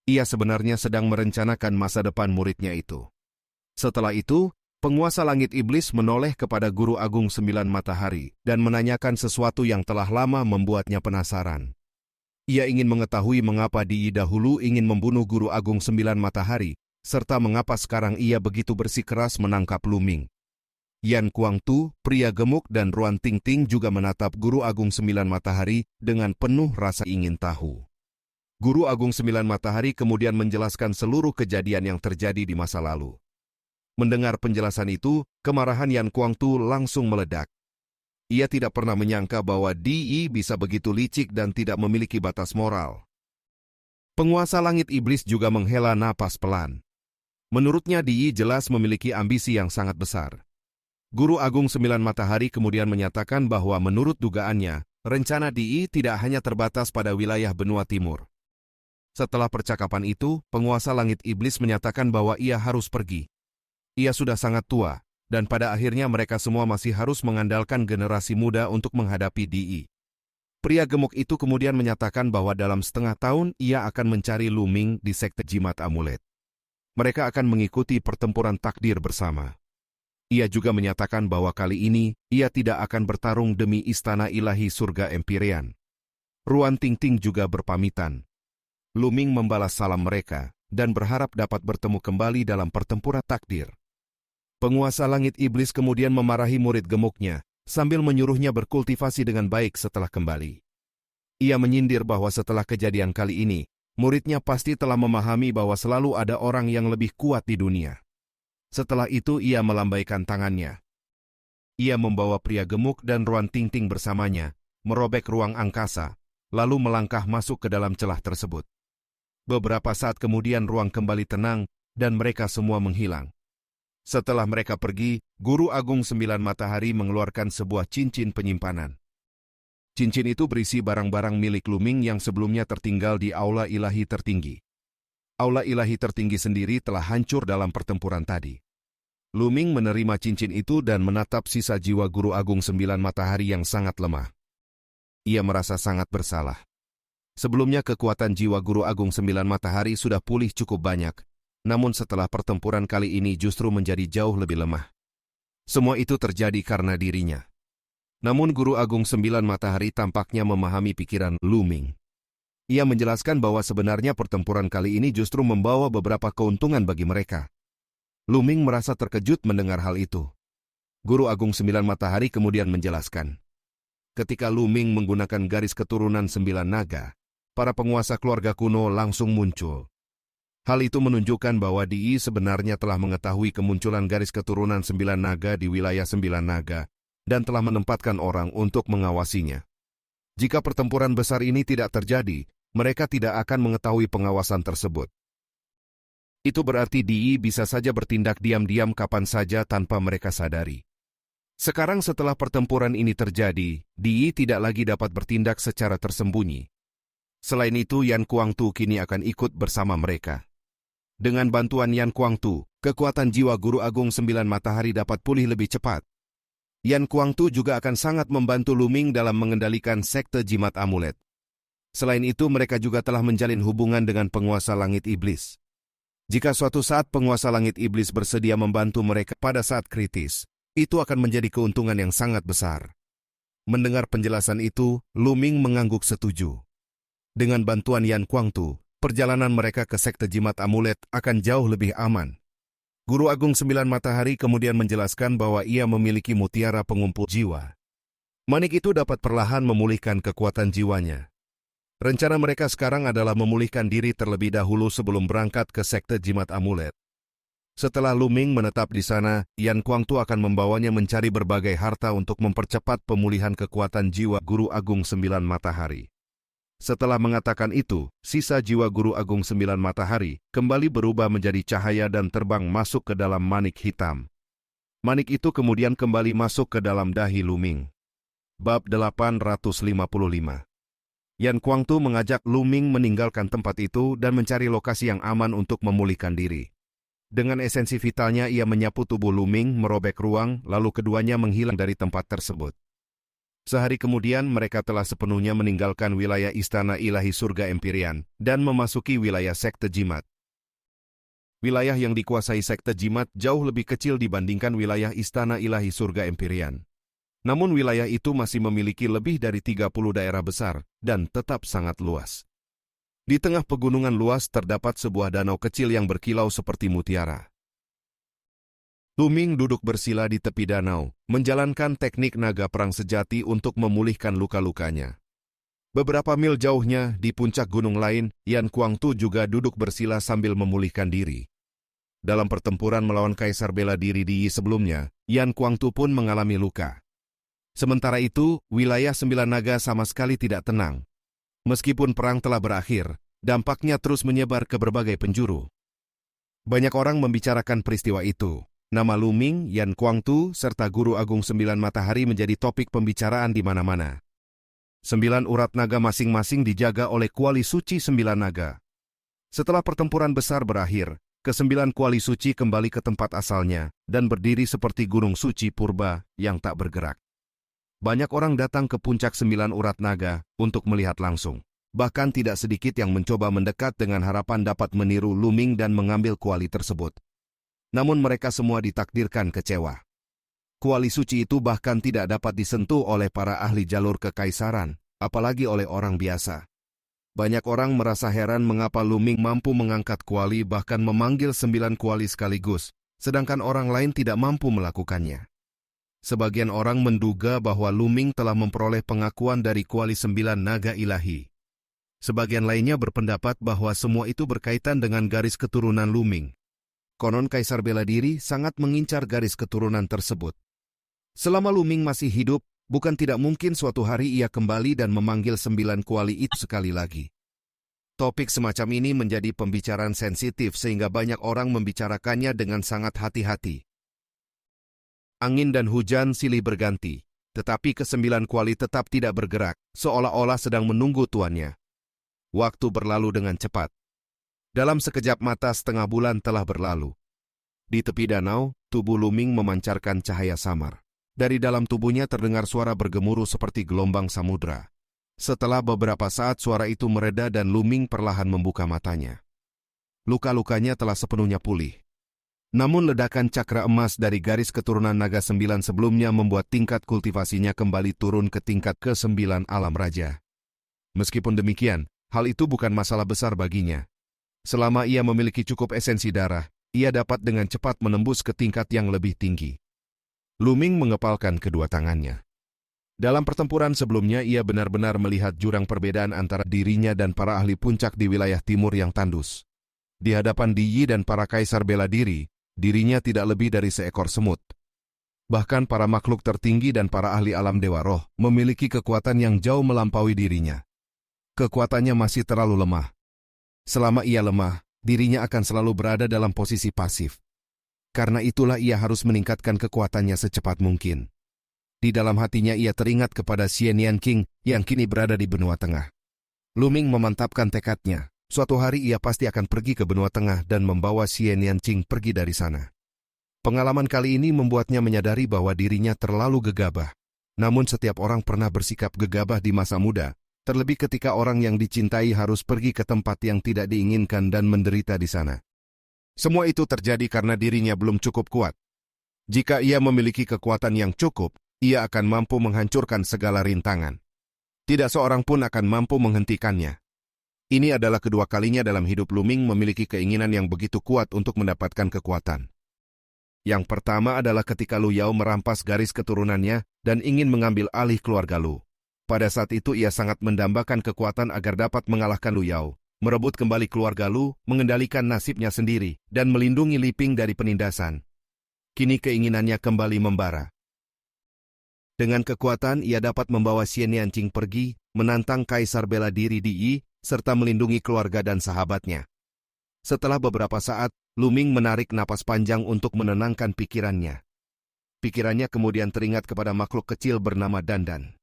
[SPEAKER 1] Ia sebenarnya sedang merencanakan masa depan muridnya itu. Setelah itu, penguasa langit iblis menoleh kepada Guru Agung Sembilan Matahari dan menanyakan sesuatu yang telah lama membuatnya penasaran. Ia ingin mengetahui mengapa Di dahulu ingin membunuh Guru Agung Sembilan Matahari, serta mengapa sekarang ia begitu bersikeras menangkap Luming. Yan Kuangtu, pria gemuk dan Ruan Tingting juga menatap Guru Agung Sembilan Matahari dengan penuh rasa ingin tahu. Guru Agung Sembilan Matahari kemudian menjelaskan seluruh kejadian yang terjadi di masa lalu. Mendengar penjelasan itu, kemarahan Yan Kuangtu langsung meledak. Ia tidak pernah menyangka bahwa Di bisa begitu licik dan tidak memiliki batas moral. Penguasa langit iblis juga menghela napas pelan. Menurutnya Di jelas memiliki ambisi yang sangat besar. Guru Agung Sembilan Matahari kemudian menyatakan bahwa menurut dugaannya, rencana Di tidak hanya terbatas pada wilayah benua timur. Setelah percakapan itu, penguasa langit iblis menyatakan bahwa ia harus pergi. Ia sudah sangat tua, dan pada akhirnya mereka semua masih harus mengandalkan generasi muda untuk menghadapi Di. Pria gemuk itu kemudian menyatakan bahwa dalam setengah tahun ia akan mencari Luming di sekte jimat amulet. Mereka akan mengikuti pertempuran takdir bersama. Ia juga menyatakan bahwa kali ini ia tidak akan bertarung demi istana ilahi surga Empyrean. Ruan Tingting juga berpamitan. Luming membalas salam mereka dan berharap dapat bertemu kembali dalam pertempuran takdir. Penguasa langit iblis kemudian memarahi murid gemuknya, sambil menyuruhnya berkultivasi dengan baik setelah kembali. Ia menyindir bahwa setelah kejadian kali ini, muridnya pasti telah memahami bahwa selalu ada orang yang lebih kuat di dunia. Setelah itu ia melambaikan tangannya. Ia membawa pria gemuk dan Ruan Tingting bersamanya, merobek ruang angkasa, lalu melangkah masuk ke dalam celah tersebut. Beberapa saat kemudian ruang kembali tenang, dan mereka semua menghilang. Setelah mereka pergi, Guru Agung Sembilan Matahari mengeluarkan sebuah cincin penyimpanan. Cincin itu berisi barang-barang milik Luming yang sebelumnya tertinggal di Aula Ilahi Tertinggi. Aula Ilahi Tertinggi sendiri telah hancur dalam pertempuran tadi. Luming menerima cincin itu dan menatap sisa jiwa Guru Agung Sembilan Matahari yang sangat lemah. Ia merasa sangat bersalah. Sebelumnya kekuatan jiwa Guru Agung Sembilan Matahari sudah pulih cukup banyak. Namun setelah pertempuran kali ini justru menjadi jauh lebih lemah. Semua itu terjadi karena dirinya. Namun Guru Agung Sembilan Matahari tampaknya memahami pikiran Luming. Ia menjelaskan bahwa sebenarnya pertempuran kali ini justru membawa beberapa keuntungan bagi mereka. Luming merasa terkejut mendengar hal itu. Guru Agung Sembilan Matahari kemudian menjelaskan. Ketika Luming menggunakan garis keturunan Sembilan Naga, para penguasa keluarga kuno langsung muncul. Hal itu menunjukkan bahwa Di sebenarnya telah mengetahui kemunculan garis keturunan Sembilan Naga di wilayah Sembilan Naga dan telah menempatkan orang untuk mengawasinya. Jika pertempuran besar ini tidak terjadi, mereka tidak akan mengetahui pengawasan tersebut. Itu berarti Di bisa saja bertindak diam-diam kapan saja tanpa mereka sadari. Sekarang setelah pertempuran ini terjadi, Di tidak lagi dapat bertindak secara tersembunyi. Selain itu, Yan Kuangtu kini akan ikut bersama mereka. Dengan bantuan Yan Kuangtu, kekuatan jiwa Guru Agung Sembilan Matahari dapat pulih lebih cepat. Yan Kuangtu juga akan sangat membantu Luming dalam mengendalikan sekte jimat amulet. Selain itu, mereka juga telah menjalin hubungan dengan penguasa langit iblis. Jika suatu saat penguasa langit iblis bersedia membantu mereka pada saat kritis, itu akan menjadi keuntungan yang sangat besar. Mendengar penjelasan itu, Luming mengangguk setuju. Dengan bantuan Yan Kuangtu, perjalanan mereka ke sekte jimat amulet akan jauh lebih aman. Guru Agung Sembilan Matahari kemudian menjelaskan bahwa ia memiliki mutiara pengumpul jiwa. Manik itu dapat perlahan memulihkan kekuatan jiwanya. Rencana mereka sekarang adalah memulihkan diri terlebih dahulu sebelum berangkat ke sekte jimat amulet. Setelah Luming menetap di sana, Yan Kuangtu akan membawanya mencari berbagai harta untuk mempercepat pemulihan kekuatan jiwa Guru Agung Sembilan Matahari. Setelah mengatakan itu, sisa jiwa Guru Agung Sembilan Matahari kembali berubah menjadi cahaya dan terbang masuk ke dalam manik hitam. Manik itu kemudian kembali masuk ke dalam dahi Luming. Bab 855. Yan Kuangtu mengajak Lu Ming meninggalkan tempat itu dan mencari lokasi yang aman untuk memulihkan diri. Dengan esensi vitalnya ia menyapu tubuh Lu Ming, merobek ruang, lalu keduanya menghilang dari tempat tersebut. Sehari kemudian mereka telah sepenuhnya meninggalkan wilayah Istana Ilahi Surga Empyrean dan memasuki wilayah Sekte Jimat. Wilayah yang dikuasai Sekte Jimat jauh lebih kecil dibandingkan wilayah Istana Ilahi Surga Empyrean. Namun wilayah itu masih memiliki lebih dari 30 daerah besar dan tetap sangat luas. Di tengah pegunungan luas terdapat sebuah danau kecil yang berkilau seperti mutiara. Lu Ming duduk bersila di tepi danau, menjalankan teknik naga perang sejati untuk memulihkan luka-lukanya. Beberapa mil jauhnya, di puncak gunung lain, Yan Kuangtu juga duduk bersila sambil memulihkan diri. Dalam pertempuran melawan Kaisar Bela Diri di Yi sebelumnya, Yan Kuangtu pun mengalami luka. Sementara itu, wilayah Sembilan Naga sama sekali tidak tenang. Meskipun perang telah berakhir, dampaknya terus menyebar ke berbagai penjuru. Banyak orang membicarakan peristiwa itu. Nama Lu Ming, Yan Kuangtu, serta Guru Agung Sembilan Matahari menjadi topik pembicaraan di mana-mana. 9 urat naga masing-masing dijaga oleh kuali suci 9 naga. Setelah pertempuran besar berakhir, ke-9 kuali suci kembali ke tempat asalnya dan berdiri seperti gunung suci purba yang tak bergerak. Banyak orang datang ke puncak 9 urat naga untuk melihat langsung. Bahkan tidak sedikit yang mencoba mendekat dengan harapan dapat meniru Lu Ming dan mengambil kuali tersebut. Namun mereka semua ditakdirkan kecewa. Kuali suci itu bahkan tidak dapat disentuh oleh para ahli jalur kekaisaran, apalagi oleh orang biasa. Banyak orang merasa heran mengapa Lu Ming mampu mengangkat kuali bahkan memanggil 9 kuali sekaligus, sedangkan orang lain tidak mampu melakukannya. Sebagian orang menduga bahwa Lu Ming telah memperoleh pengakuan dari kuali 9 naga ilahi. Sebagian lainnya berpendapat bahwa semua itu berkaitan dengan garis keturunan Lu Ming. Konon Kaisar Bela Diri sangat mengincar garis keturunan tersebut. Selama Lu Ming masih hidup, bukan tidak mungkin suatu hari ia kembali dan memanggil 9 kuali itu sekali lagi. Topik semacam ini menjadi pembicaraan sensitif sehingga banyak orang membicarakannya dengan sangat hati-hati. Angin dan hujan silih berganti, tetapi ke-9 kuali tetap tidak bergerak, seolah-olah sedang menunggu tuannya. Waktu berlalu dengan cepat. Dalam sekejap mata setengah bulan telah berlalu. Di tepi danau, tubuh Lu Ming memancarkan cahaya samar. Dari dalam tubuhnya terdengar suara bergemuruh seperti gelombang samudra. Setelah beberapa saat suara itu mereda dan Lu Ming perlahan membuka matanya. Luka-lukanya telah sepenuhnya pulih. Namun ledakan cakra emas dari garis keturunan naga 9 sebelumnya membuat tingkat kultivasinya kembali turun ke tingkat ke-9 alam raja. Meskipun demikian, hal itu bukan masalah besar baginya. Selama ia memiliki cukup esensi darah, ia dapat dengan cepat menembus ke tingkat yang lebih tinggi. Lu Ming mengepalkan kedua tangannya. Dalam pertempuran sebelumnya ia benar-benar melihat jurang perbedaan antara dirinya dan para ahli puncak di wilayah timur yang tandus. Di hadapan Di Yi dan para kaisar bela diri, dirinya tidak lebih dari seekor semut. Bahkan para makhluk tertinggi dan para ahli alam dewa roh memiliki kekuatan yang jauh melampaui dirinya. Kekuatannya masih terlalu lemah. Selama ia lemah, dirinya akan selalu berada dalam posisi pasif. Karena itulah ia harus meningkatkan kekuatannya secepat mungkin. Di dalam hatinya ia teringat kepada Xian Yanqing yang kini berada di benua tengah. Lu Ming memantapkan tekadnya. Suatu hari ia pasti akan pergi ke benua tengah dan membawa Xian Yanqing pergi dari sana. Pengalaman kali ini membuatnya menyadari bahwa dirinya terlalu gegabah. Namun setiap orang pernah bersikap gegabah di masa muda, terlebih ketika orang yang dicintai harus pergi ke tempat yang tidak diinginkan dan menderita di sana. Semua itu terjadi karena dirinya belum cukup kuat. Jika ia memiliki kekuatan yang cukup, ia akan mampu menghancurkan segala rintangan. Tidak seorang pun akan mampu menghentikannya. Ini adalah kedua kalinya dalam hidup Lu Ming memiliki keinginan yang begitu kuat untuk mendapatkan kekuatan. Yang pertama adalah ketika Lu Yao merampas garis keturunannya dan ingin mengambil alih keluarga Lu. Pada saat itu ia sangat mendambakan kekuatan agar dapat mengalahkan Lu Yao, merebut kembali keluarga Lu, mengendalikan nasibnya sendiri, dan melindungi Li Ping dari penindasan. Kini keinginannya kembali membara. Dengan kekuatan ia dapat membawa Xian Yanqing pergi, menantang Kaisar Bela Diri Di Yi, serta melindungi keluarga dan sahabatnya. Setelah beberapa saat, Lu Ming menarik napas panjang untuk menenangkan pikirannya. Pikirannya kemudian teringat kepada makhluk kecil bernama Dandan.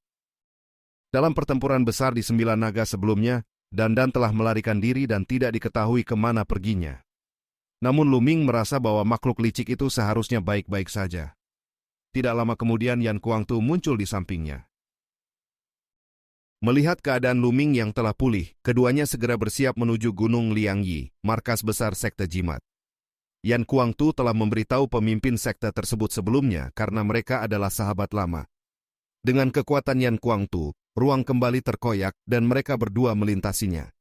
[SPEAKER 1] Dalam pertempuran besar di Sembilan Naga sebelumnya, Dandan telah melarikan diri dan tidak diketahui kemana perginya. Namun Lu Ming merasa bahwa makhluk licik itu seharusnya baik-baik saja. Tidak lama kemudian Yan Kuangtu muncul di sampingnya. Melihat keadaan Lu Ming yang telah pulih, keduanya segera bersiap menuju Gunung Liangyi, markas besar sekte jimat. Yan Kuangtu telah memberitahu pemimpin sekte tersebut sebelumnya karena mereka adalah sahabat lama. Dengan kekuatan Yan Kuangtu, ruang kembali terkoyak dan mereka berdua melintasinya.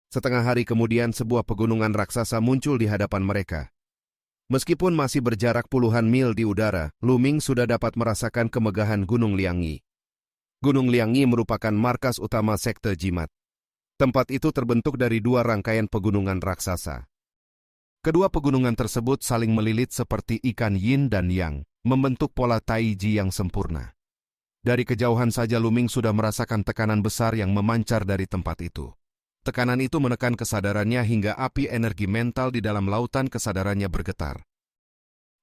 [SPEAKER 1] Setengah hari kemudian sebuah pegunungan raksasa muncul di hadapan mereka. Meskipun masih berjarak puluhan mil di udara, Lu Ming sudah dapat merasakan kemegahan Gunung Liangyi. Gunung Liangyi merupakan markas utama sekte jimat. Tempat itu terbentuk dari dua rangkaian pegunungan raksasa. Kedua pegunungan tersebut saling melilit seperti ikan yin dan yang, membentuk pola taiji yang sempurna. Dari kejauhan saja Lu Ming sudah merasakan tekanan besar yang memancar dari tempat itu. Tekanan itu menekan kesadarannya hingga api energi mental di dalam lautan kesadarannya bergetar.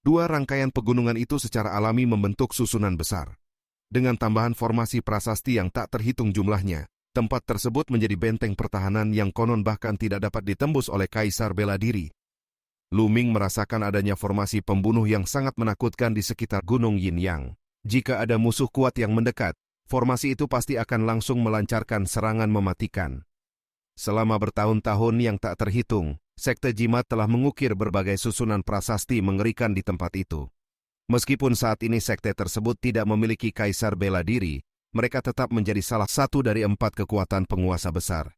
[SPEAKER 1] Dua rangkaian pegunungan itu secara alami membentuk susunan besar. Dengan tambahan formasi prasasti yang tak terhitung jumlahnya, tempat tersebut menjadi benteng pertahanan yang konon bahkan tidak dapat ditembus oleh Kaisar Bela Diri. Lu Ming merasakan adanya formasi pembunuh yang sangat menakutkan di sekitar Gunung Yin Yang. Jika ada musuh kuat yang mendekat, formasi itu pasti akan langsung melancarkan serangan mematikan. Selama bertahun-tahun yang tak terhitung, sekte jimat telah mengukir berbagai susunan prasasti mengerikan di tempat itu. Meskipun saat ini sekte tersebut tidak memiliki kaisar bela diri, mereka tetap menjadi salah satu dari 4 kekuatan penguasa besar.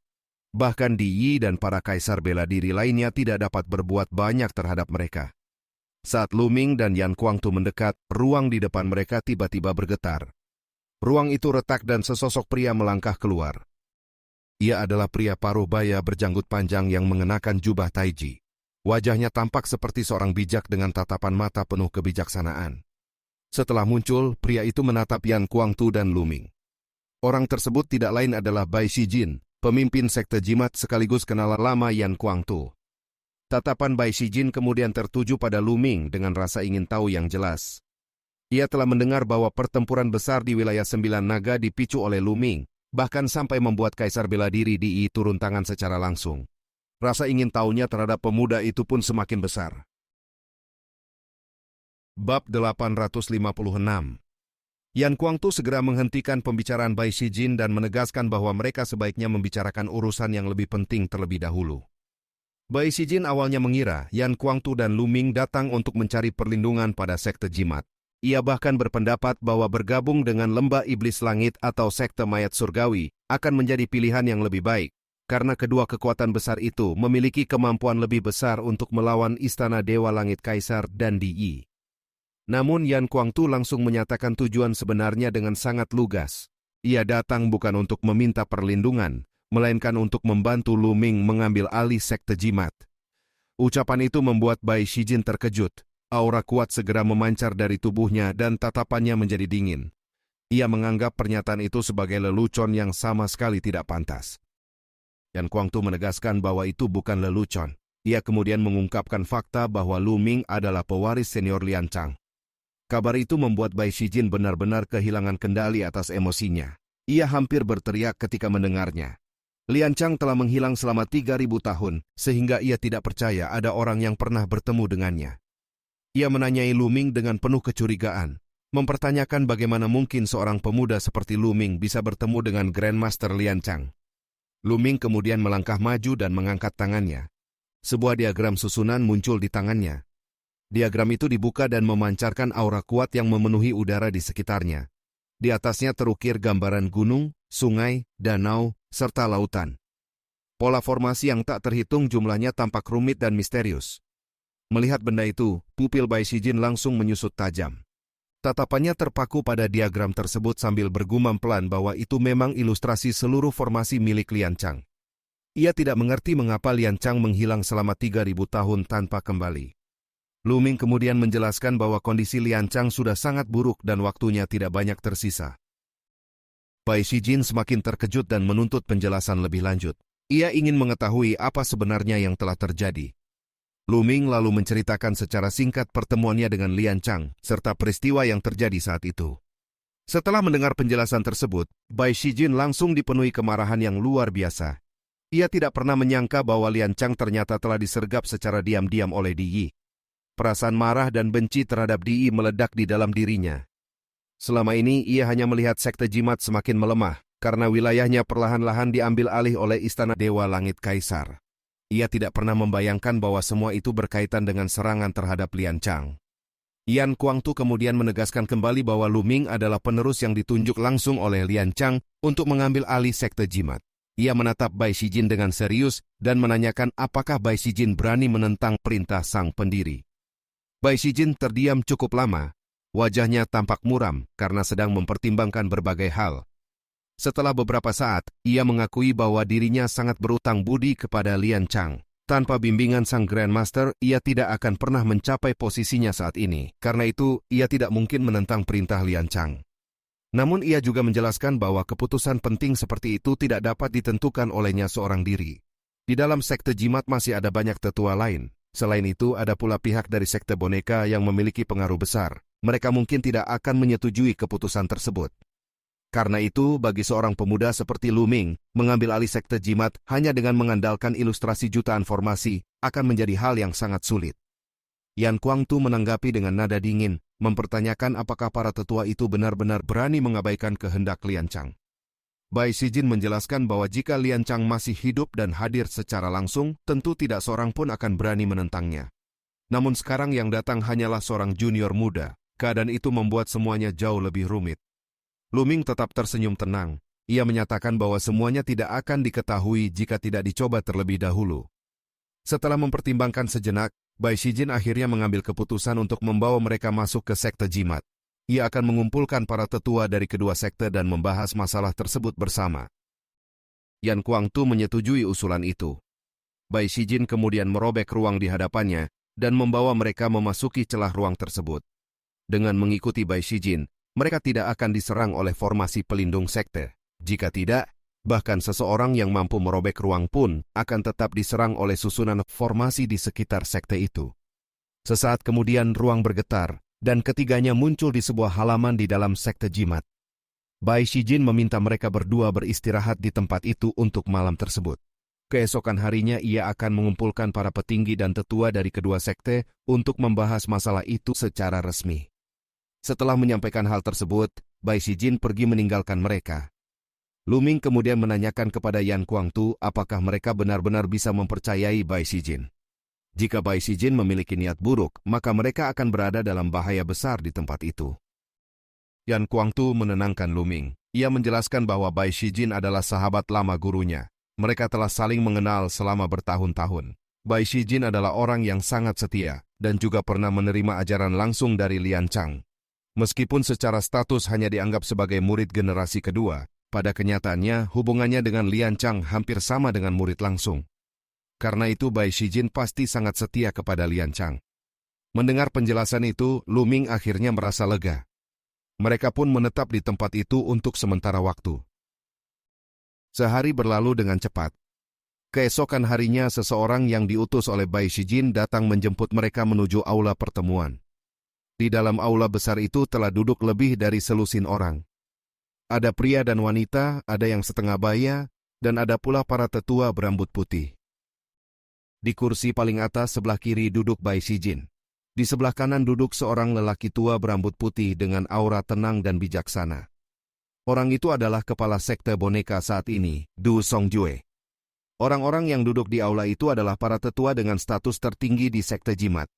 [SPEAKER 1] Bahkan Di Yi dan para kaisar bela diri lainnya tidak dapat berbuat banyak terhadap mereka. Saat Lu Ming dan Yan Kuangtu mendekat, ruang di depan mereka tiba-tiba bergetar. Ruang itu retak dan sesosok pria melangkah keluar. Ia adalah pria paruh baya berjanggut panjang yang mengenakan jubah taiji. Wajahnya tampak seperti seorang bijak dengan tatapan mata penuh kebijaksanaan. Setelah muncul, pria itu menatap Yan Kuangtu dan Lu Ming. Orang tersebut tidak lain adalah Bai Shijin, pemimpin sekte jimat sekaligus kenalan lama Yan Kuangtu. Tatapan Bai Shijin kemudian tertuju pada Lu Ming dengan rasa ingin tahu yang jelas. Ia telah mendengar bahwa pertempuran besar di wilayah Sembilan Naga dipicu oleh Lu Ming, bahkan sampai membuat Kaisar Bela Diri Di Yi turun tangan secara langsung. Rasa ingin tahunya terhadap pemuda itu pun semakin besar. Bab 856. Yan Kuangtu segera menghentikan pembicaraan Bai Shijin dan menegaskan bahwa mereka sebaiknya membicarakan urusan yang lebih penting terlebih dahulu. Bai Shijin awalnya mengira Yan Kuangtu dan Lu Ming datang untuk mencari perlindungan pada sekte jimat. Ia bahkan berpendapat bahwa bergabung dengan Lembah Iblis Langit atau sekte mayat surgawi akan menjadi pilihan yang lebih baik, karena kedua kekuatan besar itu memiliki kemampuan lebih besar untuk melawan Istana Dewa Langit Kaisar dan Di Yi. Namun Yan Kuangtu langsung menyatakan tujuan sebenarnya dengan sangat lugas. Ia datang bukan untuk meminta perlindungan, melainkan untuk membantu Lu Ming mengambil alih sekte jimat. Ucapan itu membuat Bai Shijin terkejut. Aura kuat segera memancar dari tubuhnya dan tatapannya menjadi dingin. Ia menganggap pernyataan itu sebagai lelucon yang sama sekali tidak pantas. Yan Kuangtu menegaskan bahwa itu bukan lelucon. Ia kemudian mengungkapkan fakta bahwa Lu Ming adalah pewaris senior Lian Chang. Kabar itu membuat Bai Shijin benar-benar kehilangan kendali atas emosinya. Ia hampir berteriak ketika mendengarnya. Lian Chang telah menghilang selama 3.000 tahun, sehingga ia tidak percaya ada orang yang pernah bertemu dengannya. Ia menanyai Lu Ming dengan penuh kecurigaan, mempertanyakan bagaimana mungkin seorang pemuda seperti Lu Ming bisa bertemu dengan Grandmaster Lian Chang. Lu Ming kemudian melangkah maju dan mengangkat tangannya. Sebuah diagram susunan muncul di tangannya. Diagram itu dibuka dan memancarkan aura kuat yang memenuhi udara di sekitarnya. Di atasnya terukir gambaran gunung, sungai, danau, serta lautan. Pola formasi yang tak terhitung jumlahnya tampak rumit dan misterius. Melihat benda itu, pupil Bai Shijin langsung menyusut tajam. Tatapannya terpaku pada diagram tersebut sambil bergumam pelan bahwa itu memang ilustrasi seluruh formasi milik Lian Chang. Ia tidak mengerti mengapa Lian Chang menghilang selama 3.000 tahun tanpa kembali. Lu Ming kemudian menjelaskan bahwa kondisi Lian Chang sudah sangat buruk dan waktunya tidak banyak tersisa. Bai Shijin semakin terkejut dan menuntut penjelasan lebih lanjut. Ia ingin mengetahui apa sebenarnya yang telah terjadi. Lu Ming lalu menceritakan secara singkat pertemuannya dengan Lian Chang, serta peristiwa yang terjadi saat itu. Setelah mendengar penjelasan tersebut, Bai Shijin langsung dipenuhi kemarahan yang luar biasa. Ia tidak pernah menyangka bahwa Lian Chang ternyata telah disergap secara diam-diam oleh Di Yi. Perasaan marah dan benci terhadap Di Yi meledak di dalam dirinya. Selama ini ia hanya melihat sekte jimat semakin melemah, karena wilayahnya perlahan-lahan diambil alih oleh Istana Dewa Langit Kaisar. Ia tidak pernah membayangkan bahwa semua itu berkaitan dengan serangan terhadap Lian Chang. Yan Kuangtu kemudian menegaskan kembali bahwa Lu Ming adalah penerus yang ditunjuk langsung oleh Lian Chang untuk mengambil alih sekte jimat. Ia menatap Bai Shijin dengan serius dan menanyakan apakah Bai Shijin berani menentang perintah sang pendiri. Bai Shijin terdiam cukup lama. Wajahnya tampak muram karena sedang mempertimbangkan berbagai hal. Setelah beberapa saat, ia mengakui bahwa dirinya sangat berutang budi kepada Lian Chang. Tanpa bimbingan sang Grandmaster, ia tidak akan pernah mencapai posisinya saat ini. Karena itu, ia tidak mungkin menentang perintah Lian Chang. Namun ia juga menjelaskan bahwa keputusan penting seperti itu tidak dapat ditentukan olehnya seorang diri. Di dalam sekte jimat masih ada banyak tetua lain. Selain itu, ada pula pihak dari sekte boneka yang memiliki pengaruh besar. Mereka mungkin tidak akan menyetujui keputusan tersebut. Karena itu, bagi seorang pemuda seperti Lu Ming, mengambil alih sekte jimat hanya dengan mengandalkan ilustrasi jutaan formasi akan menjadi hal yang sangat sulit. Yan Kuangtu menanggapi dengan nada dingin, mempertanyakan apakah para tetua itu benar-benar berani mengabaikan kehendak Lian Chang. Bai Shijin menjelaskan bahwa jika Lian Chang masih hidup dan hadir secara langsung, tentu tidak seorang pun akan berani menentangnya. Namun sekarang yang datang hanyalah seorang junior muda. Keadaan itu membuat semuanya jauh lebih rumit. Lu Ming tetap tersenyum tenang. Ia menyatakan bahwa semuanya tidak akan diketahui jika tidak dicoba terlebih dahulu. Setelah mempertimbangkan sejenak, Bai Shijin akhirnya mengambil keputusan untuk membawa mereka masuk ke sekte jimat. Ia akan mengumpulkan para tetua dari kedua sekte dan membahas masalah tersebut bersama. Yan Kuangtu menyetujui usulan itu. Bai Shijin kemudian merobek ruang di hadapannya dan membawa mereka memasuki celah ruang tersebut. Dengan mengikuti Bai Shijin, mereka tidak akan diserang oleh formasi pelindung sekte. Jika tidak, bahkan seseorang yang mampu merobek ruang pun akan tetap diserang oleh susunan formasi di sekitar sekte itu. Sesaat kemudian ruang bergetar, dan ketiganya muncul di sebuah halaman di dalam sekte jimat. Bai Shijin meminta mereka berdua beristirahat di tempat itu untuk malam tersebut. Keesokan harinya ia akan mengumpulkan para petinggi dan tetua dari kedua sekte untuk membahas masalah itu secara resmi. Setelah menyampaikan hal tersebut, Bai Shijin pergi meninggalkan mereka. Lu Ming kemudian menanyakan kepada Yan Kuangtu apakah mereka benar-benar bisa mempercayai Bai Shijin. Jika Bai Shijin memiliki niat buruk, maka mereka akan berada dalam bahaya besar di tempat itu. Yan Kuangtu menenangkan Lu Ming. Ia menjelaskan bahwa Bai Shijin adalah sahabat lama gurunya. Mereka telah saling mengenal selama bertahun-tahun. Bai Shijin adalah orang yang sangat setia dan juga pernah menerima ajaran langsung dari Lian Chang. Meskipun secara status hanya dianggap sebagai murid generasi kedua, pada kenyataannya hubungannya dengan Lian Chang hampir sama dengan murid langsung. Karena itu Bai Shijin pasti sangat setia kepada Lian Chang. Mendengar penjelasan itu, Lu Ming akhirnya merasa lega. Mereka pun menetap di tempat itu untuk sementara waktu. Sehari berlalu dengan cepat. Keesokan harinya seseorang yang diutus oleh Bai Shijin datang menjemput mereka menuju aula pertemuan. Di dalam aula besar itu telah duduk lebih dari selusin orang. Ada pria dan wanita, ada yang setengah baya, dan ada pula para tetua berambut putih. Di kursi paling atas sebelah kiri duduk Bai Shijin. Di sebelah kanan duduk seorang lelaki tua berambut putih dengan aura tenang dan bijaksana. Orang itu adalah kepala sekte boneka saat ini, Du Songjue. Orang-orang yang duduk di aula itu adalah para tetua dengan status tertinggi di sekte jimat.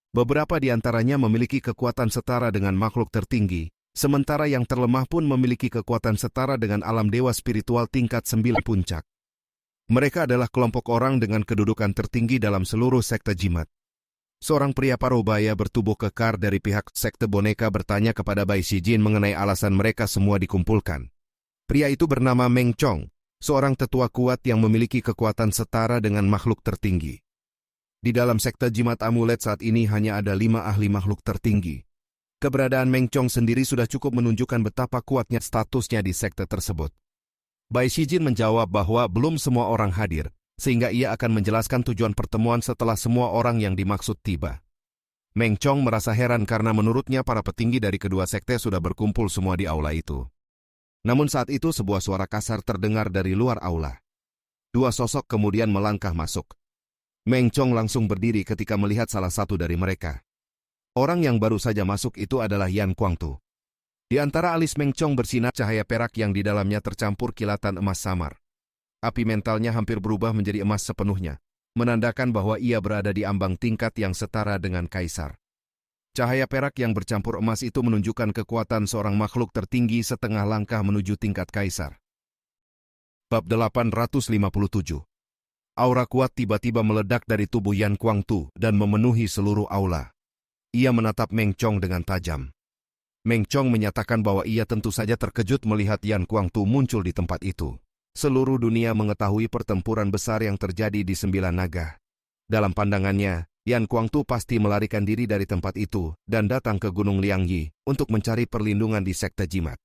[SPEAKER 1] Beberapa di antaranya memiliki kekuatan setara dengan makhluk tertinggi, sementara yang terlemah pun memiliki kekuatan setara dengan alam dewa spiritual tingkat 9 puncak. Mereka adalah kelompok orang dengan kedudukan tertinggi dalam seluruh sekte jimat. Seorang pria parubaya bertubuh kekar dari pihak sekte boneka bertanya kepada Bai Shijin mengenai alasan mereka semua dikumpulkan. Pria itu bernama Meng Chong, seorang tetua kuat yang memiliki kekuatan setara dengan makhluk tertinggi. Di dalam sekte jimat amulet saat ini hanya ada 5 ahli makhluk tertinggi. Keberadaan Meng Chong sendiri sudah cukup menunjukkan betapa kuatnya statusnya di sekte tersebut. Bai Shijin menjawab bahwa belum semua orang hadir, sehingga ia akan menjelaskan tujuan pertemuan setelah semua orang yang dimaksud tiba. Meng Chong merasa heran karena menurutnya para petinggi dari kedua sekte sudah berkumpul semua di aula itu. Namun saat itu sebuah suara kasar terdengar dari luar aula. Dua sosok kemudian melangkah masuk. Meng Chong langsung berdiri ketika melihat salah satu dari mereka. Orang yang baru saja masuk itu adalah Yan Kuangtu. Di antara alis Meng Chong bersinar cahaya perak yang di dalamnya tercampur kilatan emas samar. Api mentalnya hampir berubah menjadi emas sepenuhnya, menandakan bahwa ia berada di ambang tingkat yang setara dengan kaisar. Cahaya perak yang bercampur emas itu menunjukkan kekuatan seorang makhluk tertinggi setengah langkah menuju tingkat kaisar. Bab 857. Aura kuat tiba-tiba meledak dari tubuh Yan Kuangtu dan memenuhi seluruh aula. Ia menatap Meng Chong dengan tajam. Meng Chong menyatakan bahwa ia tentu saja terkejut melihat Yan Kuangtu muncul di tempat itu. Seluruh dunia mengetahui pertempuran besar yang terjadi di Sembilan Naga. Dalam pandangannya, Yan Kuangtu pasti melarikan diri dari tempat itu dan datang ke Gunung Liangyi untuk mencari perlindungan di Sekte Jimat.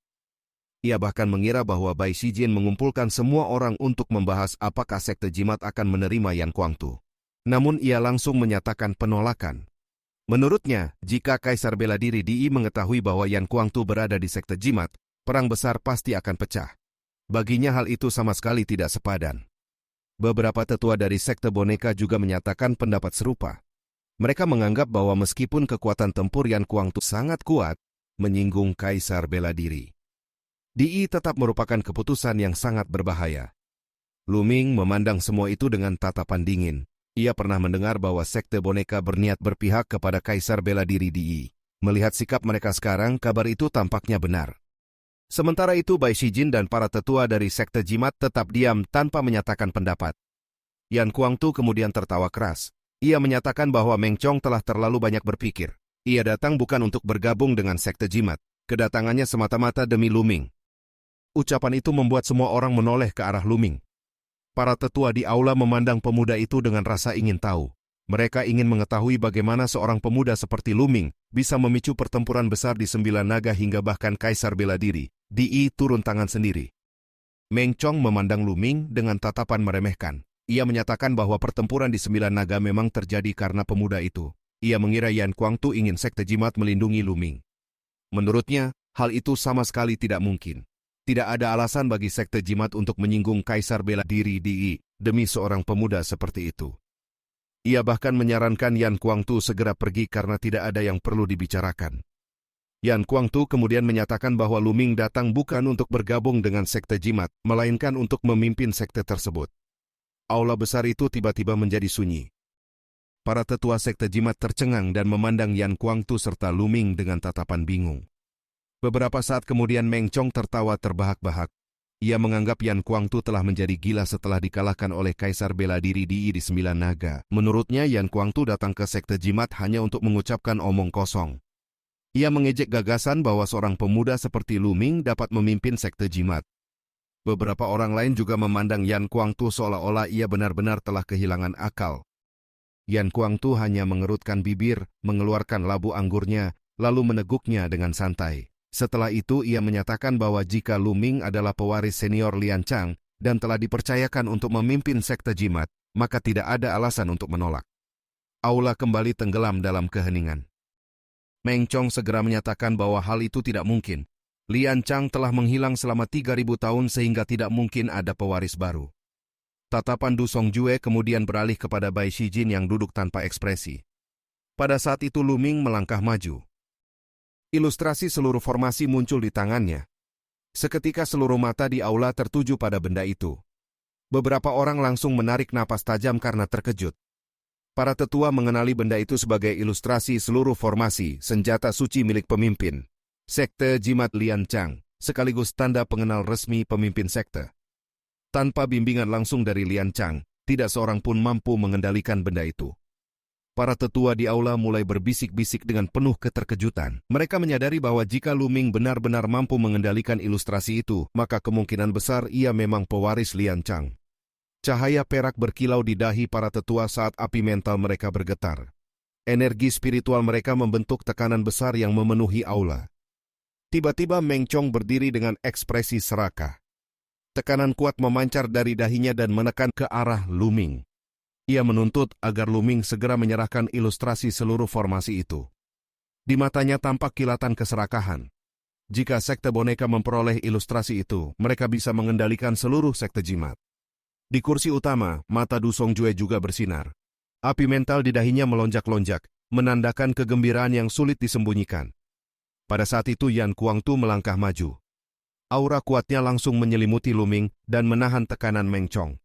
[SPEAKER 1] Ia bahkan mengira bahwa Bai Shijin mengumpulkan semua orang untuk membahas apakah Sekte Jimat akan menerima Yan Kuangtu. Namun ia langsung menyatakan penolakan. Menurutnya, jika Kaisar Bela Diri Di mengetahui bahwa Yan Kuangtu berada di Sekte Jimat, perang besar pasti akan pecah. Baginya hal itu sama sekali tidak sepadan. Beberapa tetua dari Sekte Boneka juga menyatakan pendapat serupa. Mereka menganggap bahwa meskipun kekuatan tempur Yan Kuangtu sangat kuat, menyinggung Kaisar Bela Diri Di tetap merupakan keputusan yang sangat berbahaya. Lu Ming memandang semua itu dengan tatapan dingin. Ia pernah mendengar bahwa Sekte Boneka berniat berpihak kepada Kaisar Bela Diri Di. Melihat sikap mereka sekarang, kabar itu tampaknya benar. Sementara itu Bai Shijin dan para tetua dari Sekte Jimat tetap diam tanpa menyatakan pendapat. Yan Kuangtu kemudian tertawa keras. Ia menyatakan bahwa Meng Chong telah terlalu banyak berpikir. Ia datang bukan untuk bergabung dengan Sekte Jimat. Kedatangannya semata-mata demi Lu Ming. Ucapan itu membuat semua orang menoleh ke arah Lu Ming. Para tetua di aula memandang pemuda itu dengan rasa ingin tahu. Mereka ingin mengetahui bagaimana seorang pemuda seperti Lu Ming bisa memicu pertempuran besar di Sembilan Naga hingga bahkan Kaisar Bela Diri Di turun tangan sendiri. Meng Chong memandang Lu Ming dengan tatapan meremehkan. Ia menyatakan bahwa pertempuran di Sembilan Naga memang terjadi karena pemuda itu. Ia mengira Yan Kuangtu ingin Sekte Jimat melindungi Lu Ming. Menurutnya, hal itu sama sekali tidak mungkin. Tidak ada alasan bagi Sekte Jimat untuk menyinggung Kaisar Bela Diri Di demi seorang pemuda seperti itu. Ia bahkan menyarankan Yan Kuangtu segera pergi karena tidak ada yang perlu dibicarakan. Yan Kuangtu kemudian menyatakan bahwa Lu Ming datang bukan untuk bergabung dengan Sekte Jimat, melainkan untuk memimpin sekte tersebut. Aula besar itu tiba-tiba menjadi sunyi. Para tetua Sekte Jimat tercengang dan memandang Yan Kuangtu serta Lu Ming dengan tatapan bingung. Beberapa saat kemudian Meng Chong tertawa terbahak-bahak. Ia menganggap Yan Kuangtu telah menjadi gila setelah dikalahkan oleh Kaisar Bela Diri Di Sembilan Naga. Menurutnya Yan Kuangtu datang ke Sekte Jimat hanya untuk mengucapkan omong kosong. Ia mengejek gagasan bahwa seorang pemuda seperti Lu Ming dapat memimpin Sekte Jimat. Beberapa orang lain juga memandang Yan Kuangtu seolah-olah ia benar-benar telah kehilangan akal. Yan Kuangtu hanya mengerutkan bibir, mengeluarkan labu anggurnya, lalu meneguknya dengan santai. Setelah itu ia menyatakan bahwa jika Lu Ming adalah pewaris senior Lian Chang dan telah dipercayakan untuk memimpin Sekte Jimat, maka tidak ada alasan untuk menolak. Aula kembali tenggelam dalam keheningan. Meng Chong segera menyatakan bahwa hal itu tidak mungkin. Lian Chang telah menghilang selama 3.000 tahun sehingga tidak mungkin ada pewaris baru. Tatapan Du Songjue kemudian beralih kepada Bai Shijin yang duduk tanpa ekspresi. Pada saat itu Lu Ming melangkah maju. Ilustrasi seluruh formasi muncul di tangannya. Seketika seluruh mata di aula tertuju pada benda itu. Beberapa orang langsung menarik napas tajam karena terkejut. Para tetua mengenali benda itu sebagai ilustrasi seluruh formasi senjata suci milik pemimpin Sekte Jimat Lian Chang, sekaligus tanda pengenal resmi pemimpin sekte. Tanpa bimbingan langsung dari Lian Chang, tidak seorang pun mampu mengendalikan benda itu. Para tetua di aula mulai berbisik-bisik dengan penuh keterkejutan. Mereka menyadari bahwa jika Lu Ming benar-benar mampu mengendalikan ilustrasi itu, maka kemungkinan besar ia memang pewaris Lian Chang. Cahaya perak berkilau di dahi para tetua saat api mental mereka bergetar. Energi spiritual mereka membentuk tekanan besar yang memenuhi aula. Tiba-tiba Meng Chong berdiri dengan ekspresi serakah. Tekanan kuat memancar dari dahinya dan menekan ke arah Lu Ming. Ia menuntut agar Luming segera menyerahkan ilustrasi seluruh formasi itu. Di matanya tampak kilatan keserakahan. Jika sekte boneka memperoleh ilustrasi itu, mereka bisa mengendalikan seluruh sekte jimat. Di kursi utama, mata Du Songjue juga bersinar. Api mental di dahinya melonjak-lonjak, menandakan kegembiraan yang sulit disembunyikan. Pada saat itu Yan Kuangtu melangkah maju. Aura kuatnya langsung menyelimuti Luming dan menahan tekanan Meng Chong.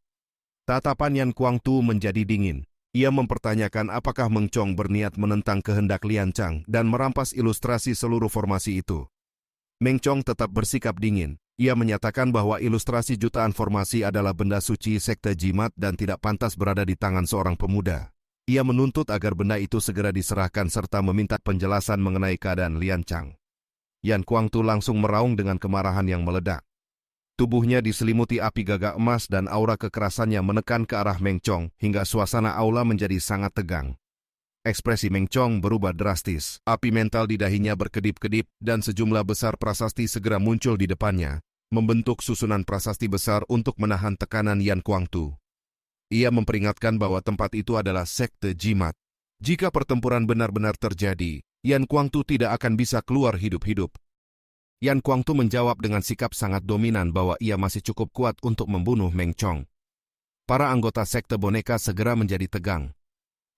[SPEAKER 1] Tatapan Yan Kuangtu menjadi dingin. Ia mempertanyakan apakah Meng Chong berniat menentang kehendak Lian Chang dan merampas ilustrasi seluruh formasi itu. Meng Chong tetap bersikap dingin. Ia menyatakan bahwa ilustrasi jutaan formasi adalah benda suci sekte jimat dan tidak pantas berada di tangan seorang pemuda. Ia menuntut agar benda itu segera diserahkan serta meminta penjelasan mengenai keadaan Lian Chang. Yan Kuangtu langsung meraung dengan kemarahan yang meledak. Tubuhnya diselimuti api gagak emas dan aura kekerasannya menekan ke arah Meng Chong hingga suasana aula menjadi sangat tegang. Ekspresi Meng Chong berubah drastis. Api mental di dahinya berkedip-kedip dan sejumlah besar prasasti segera muncul di depannya, membentuk susunan prasasti besar untuk menahan tekanan Yan Kuangtu. Ia memperingatkan bahwa tempat itu adalah sekte jimat. Jika pertempuran benar-benar terjadi, Yan Kuangtu tidak akan bisa keluar hidup-hidup. Yan Kuangtu menjawab dengan sikap sangat dominan bahwa ia masih cukup kuat untuk membunuh Meng Chong. Para anggota sekte boneka segera menjadi tegang.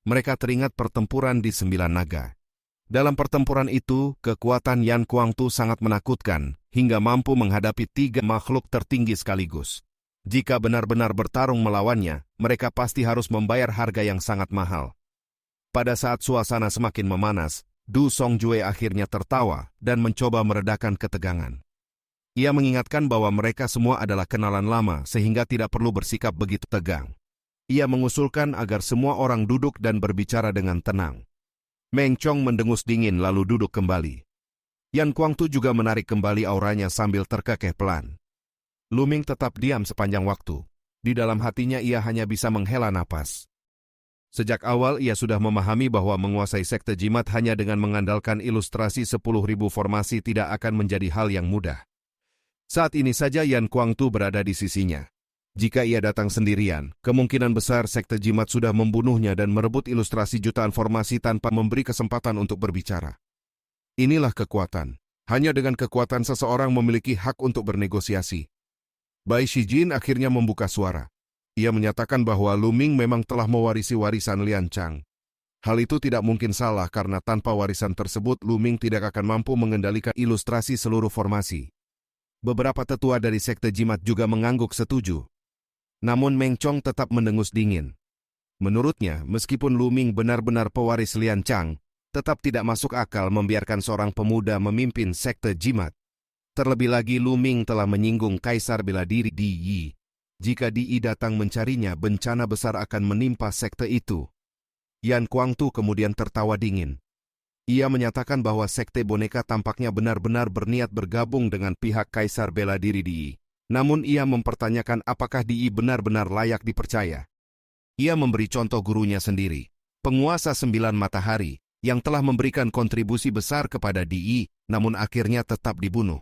[SPEAKER 1] Mereka teringat pertempuran di 9 naga. Dalam pertempuran itu, kekuatan Yan Kuangtu sangat menakutkan, hingga mampu menghadapi 3 makhluk tertinggi sekaligus. Jika benar-benar bertarung melawannya, mereka pasti harus membayar harga yang sangat mahal. Pada saat suasana semakin memanas, Du Songjue akhirnya tertawa dan mencoba meredakan ketegangan. Ia mengingatkan bahwa mereka semua adalah kenalan lama sehingga tidak perlu bersikap begitu tegang. Ia mengusulkan agar semua orang duduk dan berbicara dengan tenang. Meng Chong mendengus dingin lalu duduk kembali. Yan Kuangtu juga menarik kembali auranya sambil terkekeh pelan. Luming tetap diam sepanjang waktu. Di dalam hatinya ia hanya bisa menghela napas. Sejak awal ia sudah memahami bahwa menguasai sekte jimat hanya dengan mengandalkan ilustrasi 10.000 formasi tidak akan menjadi hal yang mudah. Saat ini saja Yan Kuangtu berada di sisinya. Jika ia datang sendirian, kemungkinan besar sekte jimat sudah membunuhnya dan merebut ilustrasi jutaan formasi tanpa memberi kesempatan untuk berbicara. Inilah kekuatan. Hanya dengan kekuatan seseorang memiliki hak untuk bernegosiasi. Bai Shijin akhirnya membuka suara. Ia menyatakan bahwa Luming memang telah mewarisi warisan Lian Chang. Hal itu tidak mungkin salah karena tanpa warisan tersebut Luming tidak akan mampu mengendalikan ilustrasi seluruh formasi. Beberapa tetua dari sekte jimat juga mengangguk setuju. Namun Meng Chong tetap mendengus dingin. Menurutnya, meskipun Luming benar-benar pewaris Lian Chang, tetap tidak masuk akal membiarkan seorang pemuda memimpin sekte jimat. Terlebih lagi Luming telah menyinggung Kaisar Bela Diri Di Yi. Jika Di Yi datang mencarinya, bencana besar akan menimpa sekte itu. Yan Kuangtu kemudian tertawa dingin. Ia menyatakan bahwa sekte boneka tampaknya benar-benar berniat bergabung dengan pihak Kaisar Bela Diri Di Yi. Namun ia mempertanyakan apakah Di Yi benar-benar layak dipercaya. Ia memberi contoh gurunya sendiri, penguasa 9 matahari, yang telah memberikan kontribusi besar kepada Di Yi, namun akhirnya tetap dibunuh.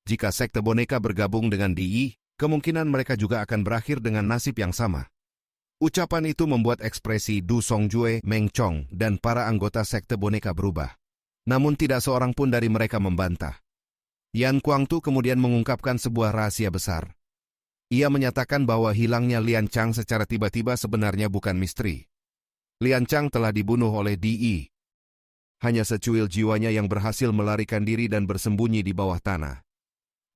[SPEAKER 1] Jika sekte boneka bergabung dengan Di Yi, kemungkinan mereka juga akan berakhir dengan nasib yang sama. Ucapan itu membuat ekspresi Du Songjue, Meng Chong, dan para anggota sekte boneka berubah. Namun tidak seorang pun dari mereka membantah. Yan Kuangtu kemudian mengungkapkan sebuah rahasia besar. Ia menyatakan bahwa hilangnya Lian Chang secara tiba-tiba sebenarnya bukan misteri. Lian Chang telah dibunuh oleh Di Yi. Hanya secuil jiwanya yang berhasil melarikan diri dan bersembunyi di bawah tanah.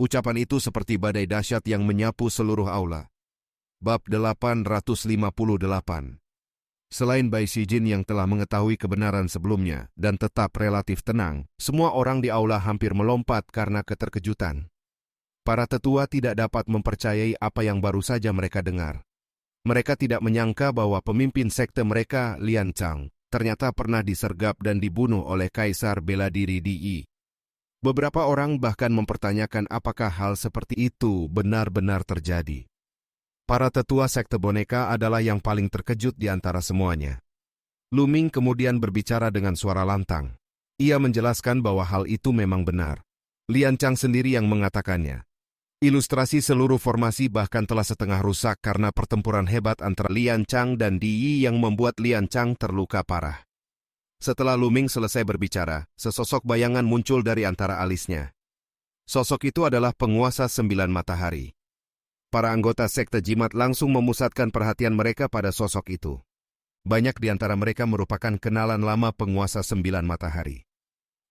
[SPEAKER 1] Ucapan itu seperti badai dahsyat yang menyapu seluruh aula. Bab 858. Selain Bai Shijin yang telah mengetahui kebenaran sebelumnya dan tetap relatif tenang, semua orang di aula hampir melompat karena keterkejutan. Para tetua tidak dapat mempercayai apa yang baru saja mereka dengar. Mereka tidak menyangka bahwa pemimpin sekte mereka, Lian Chang, ternyata pernah disergap dan dibunuh oleh Kaisar Bela Diri Di Yi. Beberapa orang bahkan mempertanyakan apakah hal seperti itu benar-benar terjadi. Para tetua sekte boneka adalah yang paling terkejut di antara semuanya. Luming kemudian berbicara dengan suara lantang. Ia menjelaskan bahwa hal itu memang benar. Lian Chang sendiri yang mengatakannya. Ilustrasi seluruh formasi bahkan telah setengah rusak karena pertempuran hebat antara Lian Chang dan Di Yi yang membuat Lian Chang terluka parah. Setelah Lu Ming selesai berbicara, sesosok bayangan muncul dari antara alisnya. Sosok itu adalah penguasa 9 matahari. Para anggota sekte jimat langsung memusatkan perhatian mereka pada sosok itu. Banyak di antara mereka merupakan kenalan lama penguasa 9 matahari.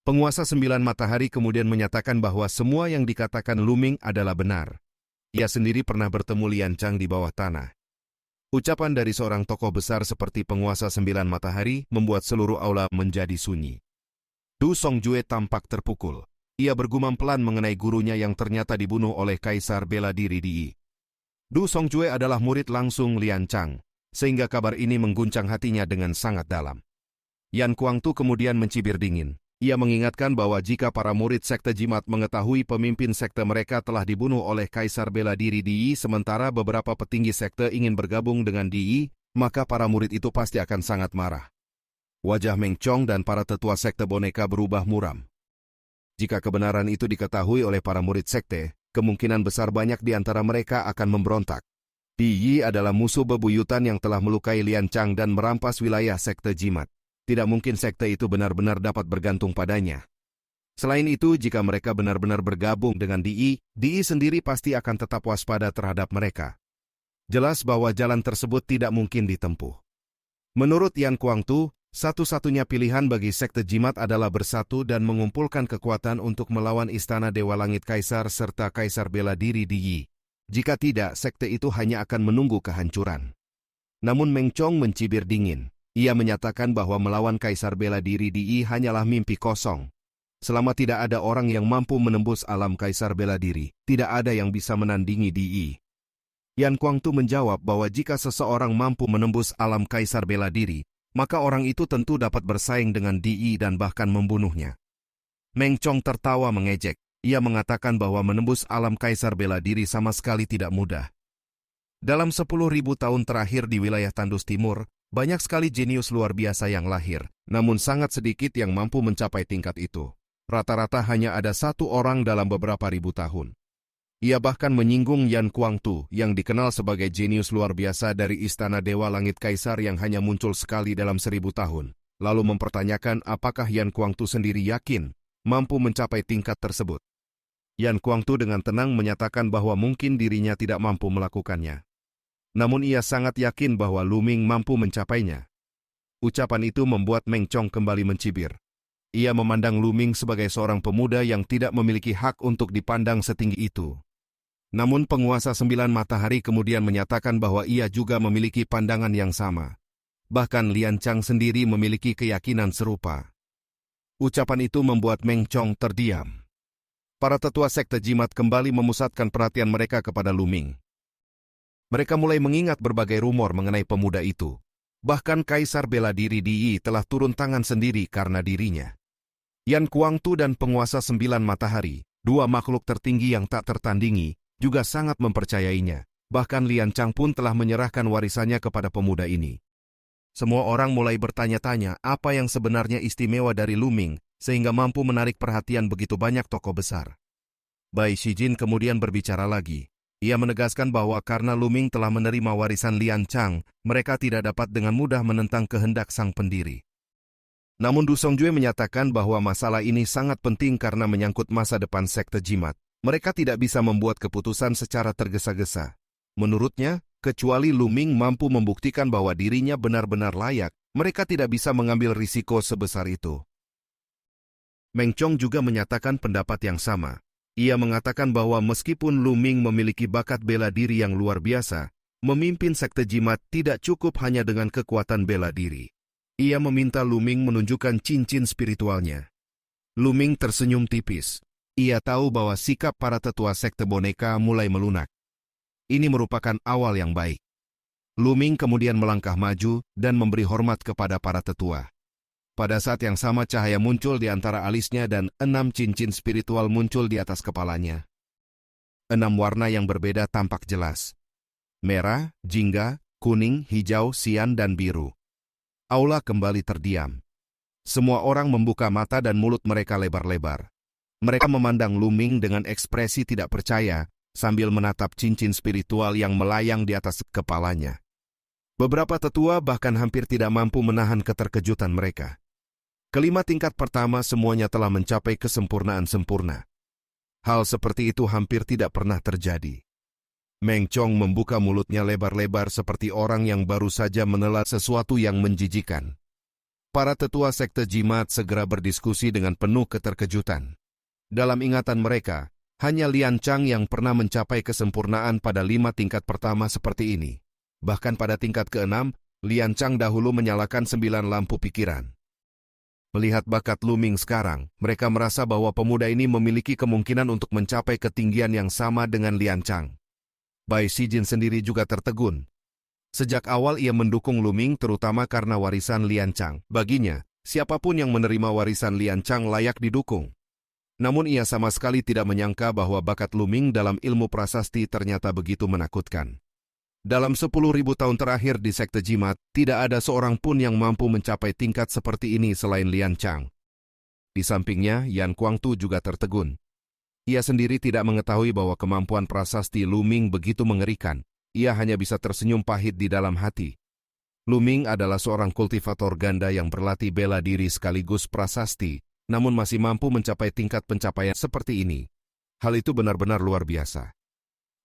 [SPEAKER 1] Penguasa 9 matahari kemudian menyatakan bahwa semua yang dikatakan Lu Ming adalah benar. Ia sendiri pernah bertemu Lian Chang di bawah tanah. Ucapan dari seorang tokoh besar seperti penguasa 9 matahari membuat seluruh aula menjadi sunyi. Du Songjue tampak terpukul. Ia bergumam pelan mengenai gurunya yang ternyata dibunuh oleh Kaisar Bela Diri Di Yi. Du Songjue adalah murid langsung Lian Chang, sehingga kabar ini mengguncang hatinya dengan sangat dalam. Yan Kuangtu kemudian mencibir dingin. Ia mengingatkan bahwa jika para murid sekte jimat mengetahui pemimpin sekte mereka telah dibunuh oleh Kaisar Bela Diri Di Yi sementara beberapa petinggi sekte ingin bergabung dengan Di Yi, maka para murid itu pasti akan sangat marah. Wajah Meng Chong dan para tetua sekte boneka berubah muram. Jika kebenaran itu diketahui oleh para murid sekte, kemungkinan besar banyak di antara mereka akan memberontak. Di Yi adalah musuh bebuyutan yang telah melukai Lian Chang dan merampas wilayah sekte jimat. Tidak mungkin sekte itu benar-benar dapat bergantung padanya. Selain itu, jika mereka benar-benar bergabung dengan Di Yi sendiri pasti akan tetap waspada terhadap mereka. Jelas bahwa jalan tersebut tidak mungkin ditempuh. Menurut Yan Kuangtu, satu-satunya pilihan bagi sekte jimat adalah bersatu dan mengumpulkan kekuatan untuk melawan Istana Dewa Langit Kaisar serta Kaisar Bela Diri Di Yi. Jika tidak, sekte itu hanya akan menunggu kehancuran. Namun Meng Chong mencibir dingin. Ia menyatakan bahwa melawan Kaisar Bela Diri Di Yi hanyalah mimpi kosong. Selama tidak ada orang yang mampu menembus alam Kaisar Bela Diri, tidak ada yang bisa menandingi Di Yi. Yan Kuangtu menjawab bahwa jika seseorang mampu menembus alam Kaisar Bela Diri, maka orang itu tentu dapat bersaing dengan Di Yi dan bahkan membunuhnya. Meng Chong tertawa mengejek. Ia mengatakan bahwa menembus alam Kaisar Bela Diri sama sekali tidak mudah. Dalam 10.000 tahun terakhir di wilayah Tandus Timur, banyak sekali jenius luar biasa yang lahir, namun sangat sedikit yang mampu mencapai tingkat itu. Rata-rata hanya ada satu orang dalam beberapa ribu tahun. Ia bahkan menyinggung Yan Kuangtu yang dikenal sebagai jenius luar biasa dari Istana Dewa Langit Kaisar yang hanya muncul sekali dalam 1000 tahun, lalu mempertanyakan apakah Yan Kuangtu sendiri yakin mampu mencapai tingkat tersebut. Yan Kuangtu dengan tenang menyatakan bahwa mungkin dirinya tidak mampu melakukannya. Namun ia sangat yakin bahwa Lu Ming mampu mencapainya. Ucapan itu membuat Meng Chong kembali mencibir. Ia memandang Lu Ming sebagai seorang pemuda yang tidak memiliki hak untuk dipandang setinggi itu. Namun penguasa 9 matahari kemudian menyatakan bahwa ia juga memiliki pandangan yang sama. Bahkan Lian Chang sendiri memiliki keyakinan serupa. Ucapan itu membuat Meng Chong terdiam. Para tetua sekte jimat kembali memusatkan perhatian mereka kepada Lu Ming. Mereka mulai mengingat berbagai rumor mengenai pemuda itu. Bahkan Kaisar Bela Diri Di Yi telah turun tangan sendiri karena dirinya. Yan Kuangtu dan penguasa 9 matahari, dua makhluk tertinggi yang tak tertandingi, juga sangat mempercayainya. Bahkan Lian Chang pun telah menyerahkan warisannya kepada pemuda ini. Semua orang mulai bertanya-tanya apa yang sebenarnya istimewa dari Lu Ming, sehingga mampu menarik perhatian begitu banyak tokoh besar. Bai Shijin kemudian berbicara lagi. Ia menegaskan bahwa karena Lu Ming telah menerima warisan Lian Chang, mereka tidak dapat dengan mudah menentang kehendak sang pendiri. Namun Du Songjue menyatakan bahwa masalah ini sangat penting karena menyangkut masa depan sekte jimat. Mereka tidak bisa membuat keputusan secara tergesa-gesa. Menurutnya, kecuali Lu Ming mampu membuktikan bahwa dirinya benar-benar layak, mereka tidak bisa mengambil risiko sebesar itu. Meng Chong juga menyatakan pendapat yang sama. Ia mengatakan bahwa meskipun Lu Ming memiliki bakat bela diri yang luar biasa, memimpin sekte jimat tidak cukup hanya dengan kekuatan bela diri. Ia meminta Lu Ming menunjukkan cincin spiritualnya. Lu Ming tersenyum tipis. Ia tahu bahwa sikap para tetua sekte boneka mulai melunak. Ini merupakan awal yang baik. Lu Ming kemudian melangkah maju dan memberi hormat kepada para tetua. Pada saat yang sama cahaya muncul di antara alisnya dan 6 cincin spiritual muncul di atas kepalanya. 6 warna yang berbeda tampak jelas. Merah, jingga, kuning, hijau, sian, dan biru. Aula kembali terdiam. Semua orang membuka mata dan mulut mereka lebar-lebar. Mereka memandang Lu Ming dengan ekspresi tidak percaya, sambil menatap cincin spiritual yang melayang di atas kepalanya. Beberapa tetua bahkan hampir tidak mampu menahan keterkejutan mereka. Kelima tingkat pertama semuanya telah mencapai kesempurnaan sempurna. Hal seperti itu hampir tidak pernah terjadi. Meng Chong membuka mulutnya lebar-lebar seperti orang yang baru saja menelan sesuatu yang menjijikan. Para tetua sekte jimat segera berdiskusi dengan penuh keterkejutan. Dalam ingatan mereka, hanya Lian Chang yang pernah mencapai kesempurnaan pada 5 tingkat pertama seperti ini. Bahkan pada tingkat ke-6, Lian Chang dahulu menyalakan 9 lampu pikiran. Melihat bakat Lu Ming sekarang, mereka merasa bahwa pemuda ini memiliki kemungkinan untuk mencapai ketinggian yang sama dengan Lian Chang. Bai Shijin sendiri juga tertegun. Sejak awal ia mendukung Lu Ming terutama karena warisan Lian Chang. Baginya, siapapun yang menerima warisan Lian Chang layak didukung. Namun ia sama sekali tidak menyangka bahwa bakat Lu Ming dalam ilmu prasasti ternyata begitu menakutkan. Dalam 10.000 tahun terakhir di sekte jimat, tidak ada seorang pun yang mampu mencapai tingkat seperti ini selain Lian Chang. Di sampingnya, Yan Kuangtu juga tertegun. Ia sendiri tidak mengetahui bahwa kemampuan prasasti Lu Ming begitu mengerikan. Ia hanya bisa tersenyum pahit di dalam hati. Lu Ming adalah seorang kultivator ganda yang berlatih bela diri sekaligus prasasti, namun masih mampu mencapai tingkat pencapaian seperti ini. Hal itu benar-benar luar biasa.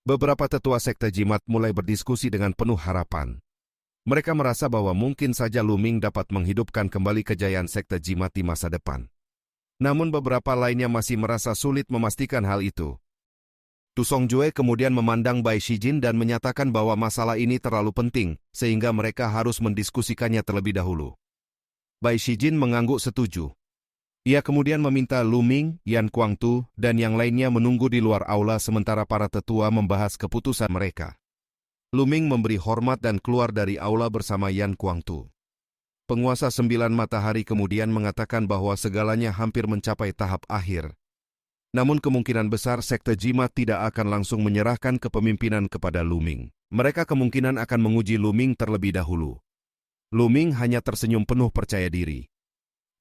[SPEAKER 1] Beberapa tetua sekte jimat mulai berdiskusi dengan penuh harapan. Mereka merasa bahwa mungkin saja Lu Ming dapat menghidupkan kembali kejayaan sekte jimat di masa depan. Namun beberapa lainnya masih merasa sulit memastikan hal itu. Tu Songjue kemudian memandang Bai Shijin dan menyatakan bahwa masalah ini terlalu penting, sehingga mereka harus mendiskusikannya terlebih dahulu. Bai Shijin mengangguk setuju. Ia kemudian meminta Lu Ming, Yan Kuangtu, dan yang lainnya menunggu di luar aula sementara para tetua membahas keputusan mereka. Lu Ming memberi hormat dan keluar dari aula bersama Yan Kuangtu. Penguasa 9 matahari kemudian mengatakan bahwa segalanya hampir mencapai tahap akhir. Namun kemungkinan besar sekte jimat tidak akan langsung menyerahkan kepemimpinan kepada Lu Ming. Mereka kemungkinan akan menguji Lu Ming terlebih dahulu. Lu Ming hanya tersenyum penuh percaya diri.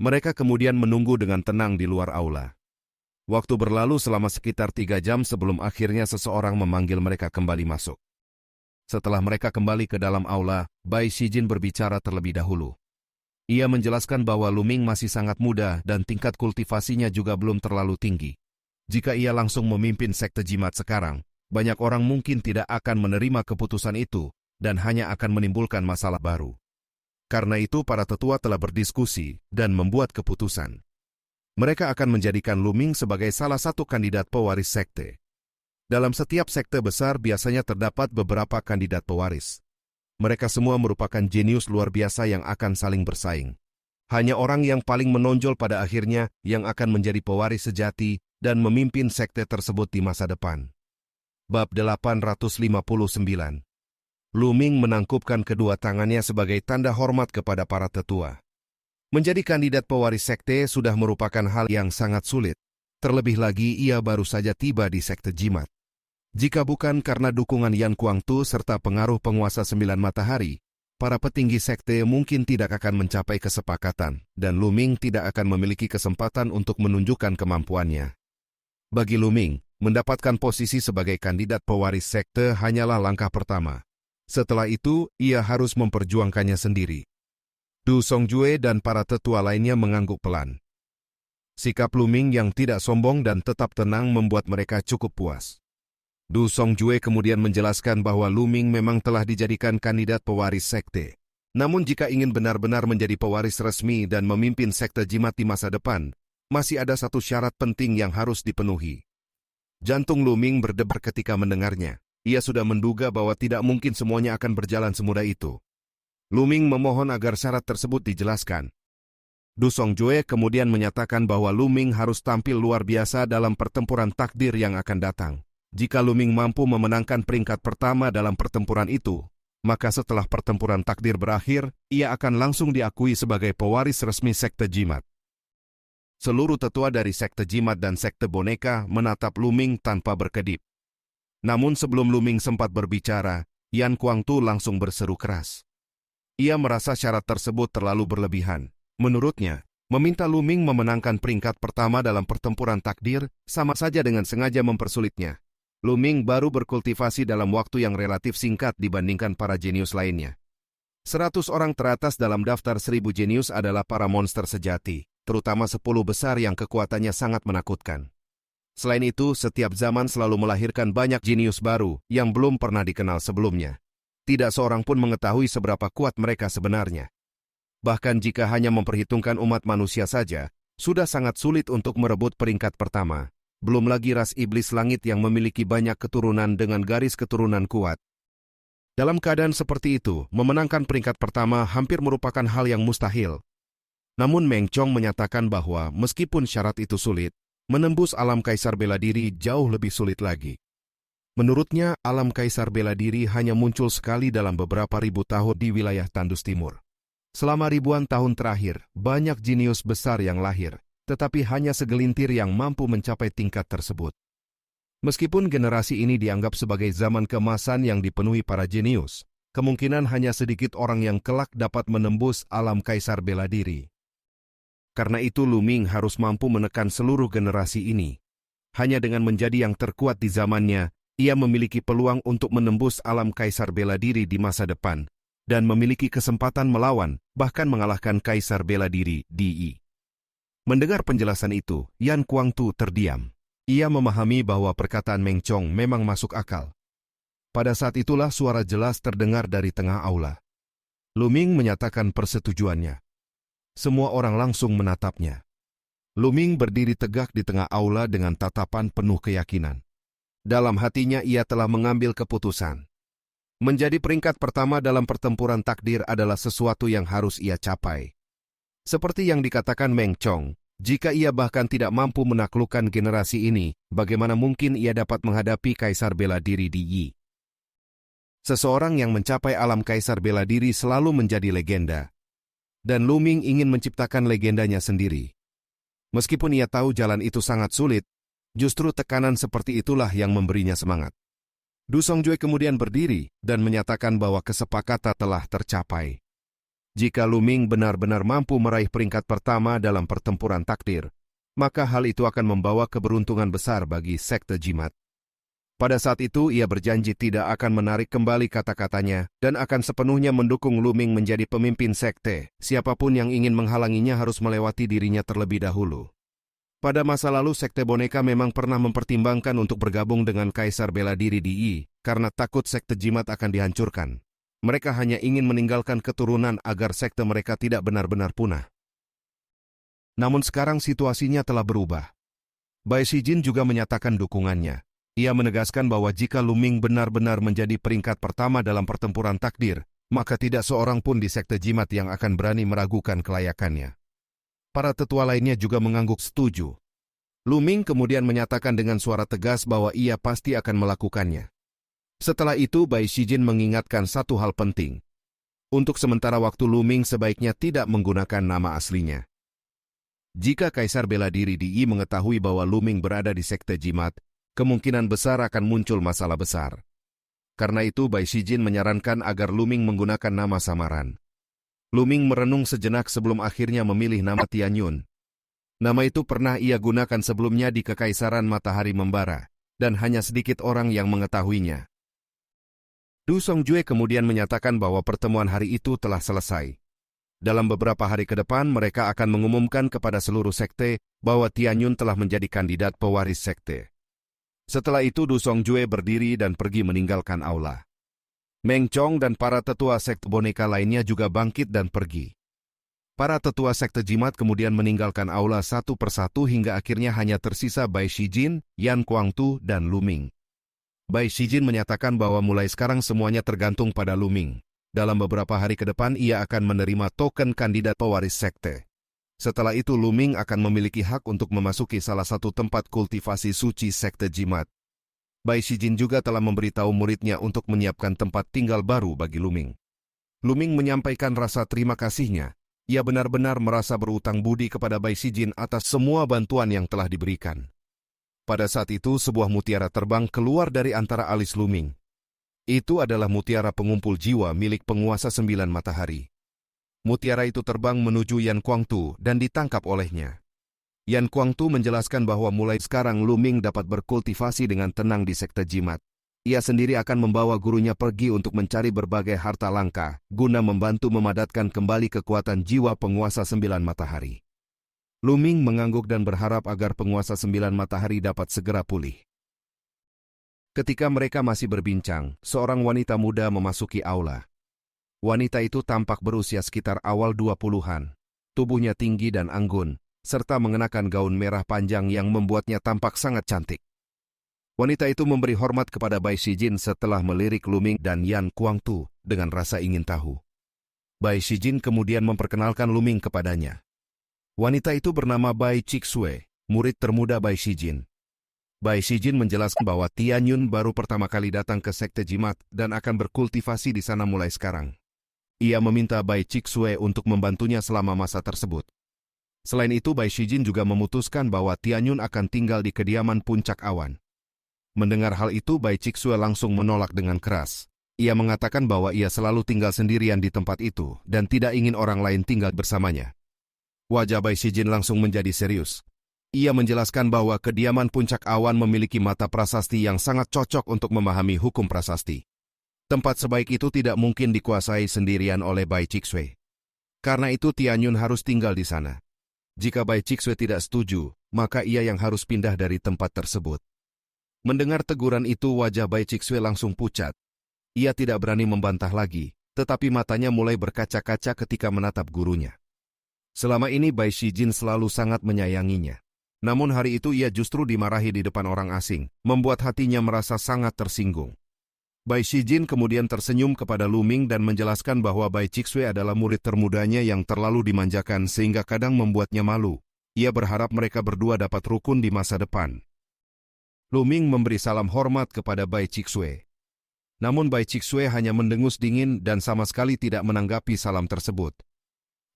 [SPEAKER 1] Mereka kemudian menunggu dengan tenang di luar aula. Waktu berlalu selama sekitar 3 jam sebelum akhirnya seseorang memanggil mereka kembali masuk. Setelah mereka kembali ke dalam aula, Bai Shijin berbicara terlebih dahulu. Ia menjelaskan bahwa Lu Ming masih sangat muda dan tingkat kultivasinya juga belum terlalu tinggi. Jika ia langsung memimpin sekte jimat sekarang, banyak orang mungkin tidak akan menerima keputusan itu dan hanya akan menimbulkan masalah baru. Karena itu para tetua telah berdiskusi dan membuat keputusan. Mereka akan menjadikan Lu Ming sebagai salah satu kandidat pewaris sekte. Dalam setiap sekte besar biasanya terdapat beberapa kandidat pewaris. Mereka semua merupakan jenius luar biasa yang akan saling bersaing. Hanya orang yang paling menonjol pada akhirnya yang akan menjadi pewaris sejati dan memimpin sekte tersebut di masa depan. Bab 859. Lu Ming menangkupkan kedua tangannya sebagai tanda hormat kepada para tetua. Menjadi kandidat pewaris sekte sudah merupakan hal yang sangat sulit. Terlebih lagi ia baru saja tiba di sekte jimat. Jika bukan karena dukungan Yan Kuangtu serta pengaruh penguasa 9 matahari, para petinggi sekte mungkin tidak akan mencapai kesepakatan, dan Lu Ming tidak akan memiliki kesempatan untuk menunjukkan kemampuannya. Bagi Lu Ming, mendapatkan posisi sebagai kandidat pewaris sekte hanyalah langkah pertama. Setelah itu, ia harus memperjuangkannya sendiri. Du Songjue dan para tetua lainnya mengangguk pelan. Sikap Lu Ming yang tidak sombong dan tetap tenang membuat mereka cukup puas. Du Songjue kemudian menjelaskan bahwa Lu Ming memang telah dijadikan kandidat pewaris sekte. Namun jika ingin benar-benar menjadi pewaris resmi dan memimpin sekte jimat di masa depan, masih ada satu syarat penting yang harus dipenuhi. Jantung Lu Ming berdebar ketika mendengarnya. Ia sudah menduga bahwa tidak mungkin semuanya akan berjalan semudah itu. Lu Ming memohon agar syarat tersebut dijelaskan. Du Songjue kemudian menyatakan bahwa Lu Ming harus tampil luar biasa dalam pertempuran takdir yang akan datang. Jika Lu Ming mampu memenangkan peringkat pertama dalam pertempuran itu, maka setelah pertempuran takdir berakhir, ia akan langsung diakui sebagai pewaris resmi sekte jimat. Seluruh tetua dari sekte jimat dan sekte boneka menatap Lu Ming tanpa berkedip. Namun sebelum Lu Ming sempat berbicara, Yan Kuangtu langsung berseru keras. Ia merasa syarat tersebut terlalu berlebihan. Menurutnya, meminta Lu Ming memenangkan peringkat pertama dalam pertempuran takdir sama saja dengan sengaja mempersulitnya. Luming baru berkultivasi dalam waktu yang relatif singkat dibandingkan para jenius lainnya. 100 orang teratas dalam daftar 1000 jenius adalah para monster sejati, terutama 10 besar yang kekuatannya sangat menakutkan. Selain itu, setiap zaman selalu melahirkan banyak jenius baru yang belum pernah dikenal sebelumnya. Tidak seorang pun mengetahui seberapa kuat mereka sebenarnya. Bahkan jika hanya memperhitungkan umat manusia saja, sudah sangat sulit untuk merebut peringkat pertama. Belum lagi ras iblis langit yang memiliki banyak keturunan dengan garis keturunan kuat. Dalam keadaan seperti itu, memenangkan peringkat pertama hampir merupakan hal yang mustahil. Namun Meng Chong menyatakan bahwa meskipun syarat itu sulit, menembus alam kaisar bela diri jauh lebih sulit lagi. Menurutnya, alam kaisar bela diri hanya muncul sekali dalam beberapa ribu tahun di wilayah Tandus Timur. Selama ribuan tahun terakhir, banyak jenius besar yang lahir, tetapi hanya segelintir yang mampu mencapai tingkat tersebut. Meskipun generasi ini dianggap sebagai zaman keemasan yang dipenuhi para jenius, kemungkinan hanya sedikit orang yang kelak dapat menembus alam kaisar bela diri. Karena itu Luming harus mampu menekan seluruh generasi ini. Hanya dengan menjadi yang terkuat di zamannya, ia memiliki peluang untuk menembus alam kaisar bela diri di masa depan, dan memiliki kesempatan melawan, bahkan mengalahkan kaisar bela diri, Di. Mendengar penjelasan itu, Yan Kuangtu terdiam. Ia memahami bahwa perkataan Meng Chong memang masuk akal. Pada saat itulah suara jelas terdengar dari tengah aula. Luming menyatakan persetujuannya. Semua orang langsung menatapnya. Luming berdiri tegak di tengah aula dengan tatapan penuh keyakinan. Dalam hatinya ia telah mengambil keputusan. Menjadi peringkat pertama dalam pertempuran takdir adalah sesuatu yang harus ia capai. Seperti yang dikatakan Meng Chong, jika ia bahkan tidak mampu menaklukkan generasi ini, bagaimana mungkin ia dapat menghadapi kaisar bela diri Di? Seseorang yang mencapai alam kaisar bela diri selalu menjadi legenda. Dan Luming ingin menciptakan legendanya sendiri. Meskipun ia tahu jalan itu sangat sulit, justru tekanan seperti itulah yang memberinya semangat. Du Songjue kemudian berdiri dan menyatakan bahwa kesepakatan telah tercapai. Jika Luming benar-benar mampu meraih peringkat pertama dalam pertempuran takdir, maka hal itu akan membawa keberuntungan besar bagi sekte jimat. Pada saat itu ia berjanji tidak akan menarik kembali kata-katanya dan akan sepenuhnya mendukung Luming menjadi pemimpin sekte. Siapapun yang ingin menghalanginya harus melewati dirinya terlebih dahulu. Pada masa lalu sekte boneka memang pernah mempertimbangkan untuk bergabung dengan kaisar bela diri Di karena takut sekte jimat akan dihancurkan. Mereka hanya ingin meninggalkan keturunan agar sekte mereka tidak benar-benar punah. Namun sekarang situasinya telah berubah. Bai Shijin juga menyatakan dukungannya. Ia menegaskan bahwa jika Luming benar-benar menjadi peringkat pertama dalam pertempuran takdir, maka tidak seorang pun di sekte jimat yang akan berani meragukan kelayakannya. Para tetua lainnya juga mengangguk setuju. Luming kemudian menyatakan dengan suara tegas bahwa ia pasti akan melakukannya. Setelah itu Bai Shijin mengingatkan satu hal penting. Untuk sementara waktu Luming sebaiknya tidak menggunakan nama aslinya. Jika kaisar bela diri Di mengetahui bahwa Luming berada di sekte jimat, kemungkinan besar akan muncul masalah besar. Karena itu Bai Shijin menyarankan agar Luming menggunakan nama samaran. Luming merenung sejenak sebelum akhirnya memilih nama Tianyun. Nama itu pernah ia gunakan sebelumnya di Kekaisaran Matahari Membara, dan hanya sedikit orang yang mengetahuinya. Du Songjue kemudian menyatakan bahwa pertemuan hari itu telah selesai. Dalam beberapa hari ke depan mereka akan mengumumkan kepada seluruh sekte bahwa Tianyun telah menjadi kandidat pewaris sekte. Setelah itu Du Songjue berdiri dan pergi meninggalkan aula. Meng Chong dan para tetua sekte boneka lainnya juga bangkit dan pergi. Para tetua sekte jimat kemudian meninggalkan aula satu persatu hingga akhirnya hanya tersisa Bai Shijin, Yan Kuangtu, dan Luming. Bai Shijin menyatakan bahwa mulai sekarang semuanya tergantung pada Luming. Dalam beberapa hari ke depan ia akan menerima token kandidat pewaris sekte. Setelah itu Luming akan memiliki hak untuk memasuki salah satu tempat kultivasi suci sekte jimat. Bai Shijin juga telah memberitahu muridnya untuk menyiapkan tempat tinggal baru bagi Luming. Luming menyampaikan rasa terima kasihnya. Ia benar-benar merasa berutang budi kepada Bai Shijin atas semua bantuan yang telah diberikan. Pada saat itu sebuah mutiara terbang keluar dari antara alis Luming. Itu adalah mutiara pengumpul jiwa milik penguasa 9 matahari. Mutiara itu terbang menuju Yan Kuangtu dan ditangkap olehnya. Yan Kuangtu menjelaskan bahwa mulai sekarang Luming dapat berkultivasi dengan tenang di sekte jimat. Ia sendiri akan membawa gurunya pergi untuk mencari berbagai harta langka, guna membantu memadatkan kembali kekuatan jiwa penguasa 9 matahari. Luming mengangguk dan berharap agar penguasa 9 matahari dapat segera pulih. Ketika mereka masih berbincang, seorang wanita muda memasuki aula. Wanita itu tampak berusia sekitar awal 20-an. Tubuhnya tinggi dan anggun, serta mengenakan gaun merah panjang yang membuatnya tampak sangat cantik. Wanita itu memberi hormat kepada Bai Shijin setelah melirik Luming dan Yan Kuangtu dengan rasa ingin tahu. Bai Shijin kemudian memperkenalkan Luming kepadanya. Wanita itu bernama Bai Chixue, murid termuda Bai Shijin. Bai Shijin menjelaskan bahwa Tianyun baru pertama kali datang ke sekte jimat dan akan berkultivasi di sana mulai sekarang. Ia meminta Bai Chixue untuk membantunya selama masa tersebut. Selain itu, Bai Shijin juga memutuskan bahwa Tianyun akan tinggal di kediaman Puncak Awan. Mendengar hal itu, Bai Chixue langsung menolak dengan keras. Ia mengatakan bahwa ia selalu tinggal sendirian di tempat itu dan tidak ingin orang lain tinggal bersamanya. Wajah Bai Shijin langsung menjadi serius. Ia menjelaskan bahwa kediaman Puncak Awan memiliki mata prasasti yang sangat cocok untuk memahami hukum prasasti. Tempat sebaik itu tidak mungkin dikuasai sendirian oleh Bai Chixue. Karena itu Tianyun harus tinggal di sana. Jika Bai Chixue tidak setuju, maka ia yang harus pindah dari tempat tersebut. Mendengar teguran itu, wajah Bai Chixue langsung pucat. Ia tidak berani membantah lagi, tetapi matanya mulai berkaca-kaca ketika menatap gurunya. Selama ini Bai Shijin selalu sangat menyayanginya. Namun hari itu ia justru dimarahi di depan orang asing, membuat hatinya merasa sangat tersinggung. Bai Shijin kemudian tersenyum kepada Luming dan menjelaskan bahwa Bai Chixue adalah murid termudanya yang terlalu dimanjakan sehingga kadang membuatnya malu. Ia berharap mereka berdua dapat rukun di masa depan. Luming memberi salam hormat kepada Bai Chixue. Namun Bai Chixue hanya mendengus dingin dan sama sekali tidak menanggapi salam tersebut.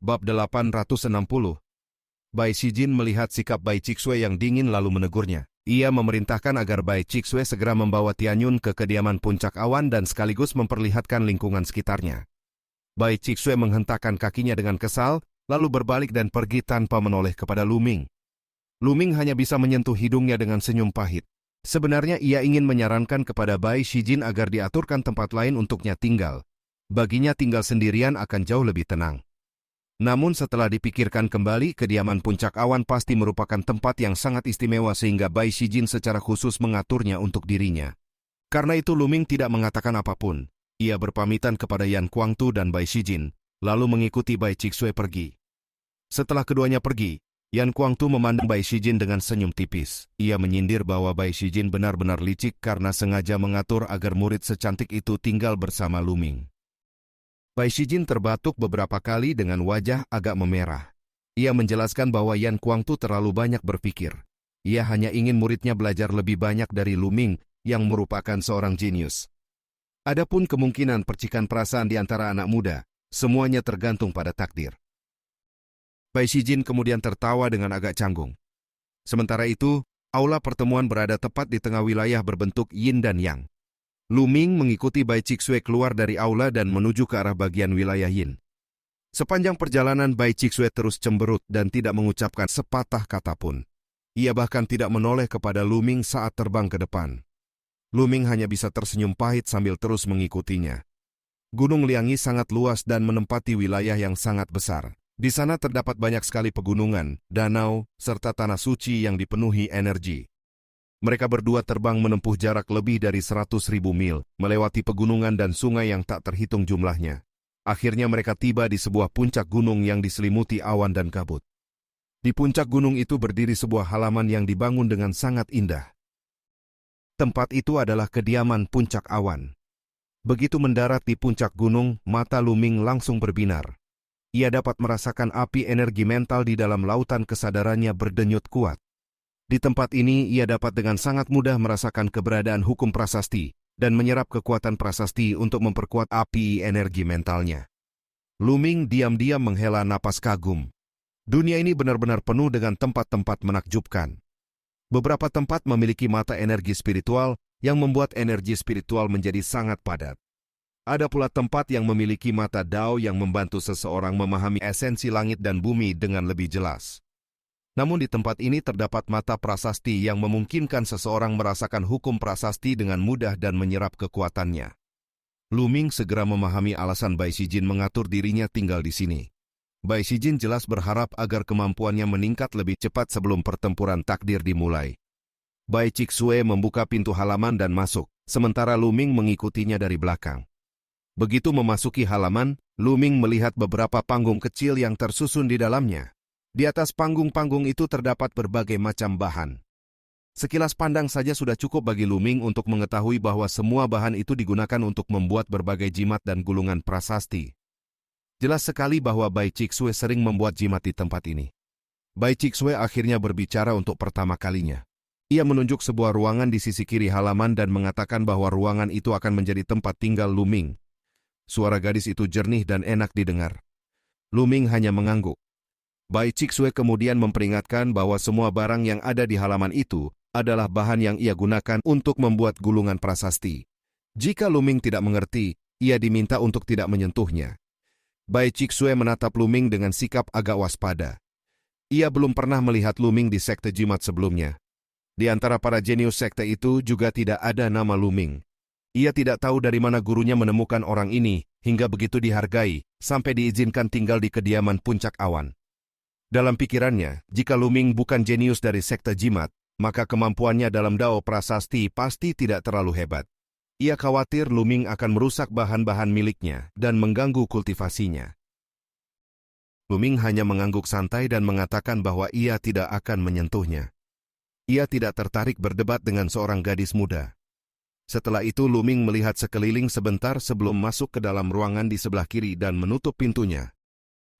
[SPEAKER 1] Bab 860. Bai Shijin melihat sikap Bai Chixue yang dingin lalu menegurnya. Ia memerintahkan agar Bai Chixue segera membawa Tianyun ke kediaman Puncak Awan dan sekaligus memperlihatkan lingkungan sekitarnya. Bai Chixue menghentakkan kakinya dengan kesal, lalu berbalik dan pergi tanpa menoleh kepada Luming. Luming hanya bisa menyentuh hidungnya dengan senyum pahit. Sebenarnya ia ingin menyarankan kepada Bai Shijin agar diaturkan tempat lain untuknya tinggal. Baginya tinggal sendirian akan jauh lebih tenang. Namun setelah dipikirkan kembali, kediaman Puncak Awan pasti merupakan tempat yang sangat istimewa sehingga Bai Shijin secara khusus mengaturnya untuk dirinya. Karena itu Luming tidak mengatakan apapun. Ia berpamitan kepada Yan Kuangtu dan Bai Shijin, lalu mengikuti Bai Chixue pergi. Setelah keduanya pergi, Yan Kuangtu memandang Bai Shijin dengan senyum tipis. Ia menyindir bahwa Bai Shijin benar-benar licik karena sengaja mengatur agar murid secantik itu tinggal bersama Luming. Bai Shijin terbatuk beberapa kali dengan wajah agak memerah. Ia menjelaskan bahwa Yan Kuangtu terlalu banyak berpikir. Ia hanya ingin muridnya belajar lebih banyak dari Luming yang merupakan seorang jenius. Adapun kemungkinan percikan perasaan di antara anak muda, semuanya tergantung pada takdir. Bai Shijin kemudian tertawa dengan agak canggung. Sementara itu, aula pertemuan berada tepat di tengah wilayah berbentuk yin dan yang. Luming mengikuti Bai Chixue keluar dari aula dan menuju ke arah bagian wilayah yin. Sepanjang perjalanan Bai Chixue terus cemberut dan tidak mengucapkan sepatah kata pun. Ia bahkan tidak menoleh kepada Luming saat terbang ke depan. Luming hanya bisa tersenyum pahit sambil terus mengikutinya. Gunung Liangi sangat luas dan menempati wilayah yang sangat besar. Di sana terdapat banyak sekali pegunungan, danau, serta tanah suci yang dipenuhi energi. Mereka berdua terbang menempuh jarak lebih dari 100.000 mil, melewati pegunungan dan sungai yang tak terhitung jumlahnya. Akhirnya mereka tiba di sebuah puncak gunung yang diselimuti awan dan kabut. Di puncak gunung itu berdiri sebuah halaman yang dibangun dengan sangat indah. Tempat itu adalah kediaman Puncak Awan. Begitu mendarat di puncak gunung, mata Luming langsung berbinar. Ia dapat merasakan api energi mental di dalam lautan kesadarannya berdenyut kuat. Di tempat ini, ia dapat dengan sangat mudah merasakan keberadaan hukum prasasti dan menyerap kekuatan prasasti untuk memperkuat api energi mentalnya. Luming diam-diam menghela napas kagum. Dunia ini benar-benar penuh dengan tempat-tempat menakjubkan. Beberapa tempat memiliki mata energi spiritual yang membuat energi spiritual menjadi sangat padat. Ada pula tempat yang memiliki mata Dao yang membantu seseorang memahami esensi langit dan bumi dengan lebih jelas. Namun di tempat ini terdapat mata prasasti yang memungkinkan seseorang merasakan hukum prasasti dengan mudah dan menyerap kekuatannya. Lu Ming segera memahami alasan Bai Shijin mengatur dirinya tinggal di sini. Bai Shijin jelas berharap agar kemampuannya meningkat lebih cepat sebelum pertempuran takdir dimulai. Bai Cixue membuka pintu halaman dan masuk, sementara Lu Ming mengikutinya dari belakang. Begitu memasuki halaman, Lu Ming melihat beberapa panggung kecil yang tersusun di dalamnya. Di atas panggung-panggung itu terdapat berbagai macam bahan. Sekilas pandang saja sudah cukup bagi Lu Ming untuk mengetahui bahwa semua bahan itu digunakan untuk membuat berbagai jimat dan gulungan prasasti. Jelas sekali bahwa Bai Cixue sering membuat jimat di tempat ini. Bai Cixue akhirnya berbicara untuk pertama kalinya. Ia menunjuk sebuah ruangan di sisi kiri halaman dan mengatakan bahwa ruangan itu akan menjadi tempat tinggal Lu Ming. Suara gadis itu jernih dan enak didengar. Lu Ming hanya mengangguk. Bai Cixue kemudian memperingatkan bahwa semua barang yang ada di halaman itu adalah bahan yang ia gunakan untuk membuat gulungan prasasti. Jika Lu Ming tidak mengerti, ia diminta untuk tidak menyentuhnya. Bai Cixue menatap Lu Ming dengan sikap agak waspada. Ia belum pernah melihat Lu Ming di sekte jimat sebelumnya. Di antara para jenius sekte itu juga tidak ada nama Lu Ming. Ia tidak tahu dari mana gurunya menemukan orang ini, hingga begitu dihargai, sampai diizinkan tinggal di kediaman puncak awan. Dalam pikirannya, jika Lu Ming bukan jenius dari sekte jimat, maka kemampuannya dalam dao prasasti pasti tidak terlalu hebat. Ia khawatir Lu Ming akan merusak bahan-bahan miliknya dan mengganggu kultivasinya. Lu Ming hanya mengangguk santai dan mengatakan bahwa ia tidak akan menyentuhnya. Ia tidak tertarik berdebat dengan seorang gadis muda. Setelah itu Lu Ming melihat sekeliling sebentar sebelum masuk ke dalam ruangan di sebelah kiri dan menutup pintunya.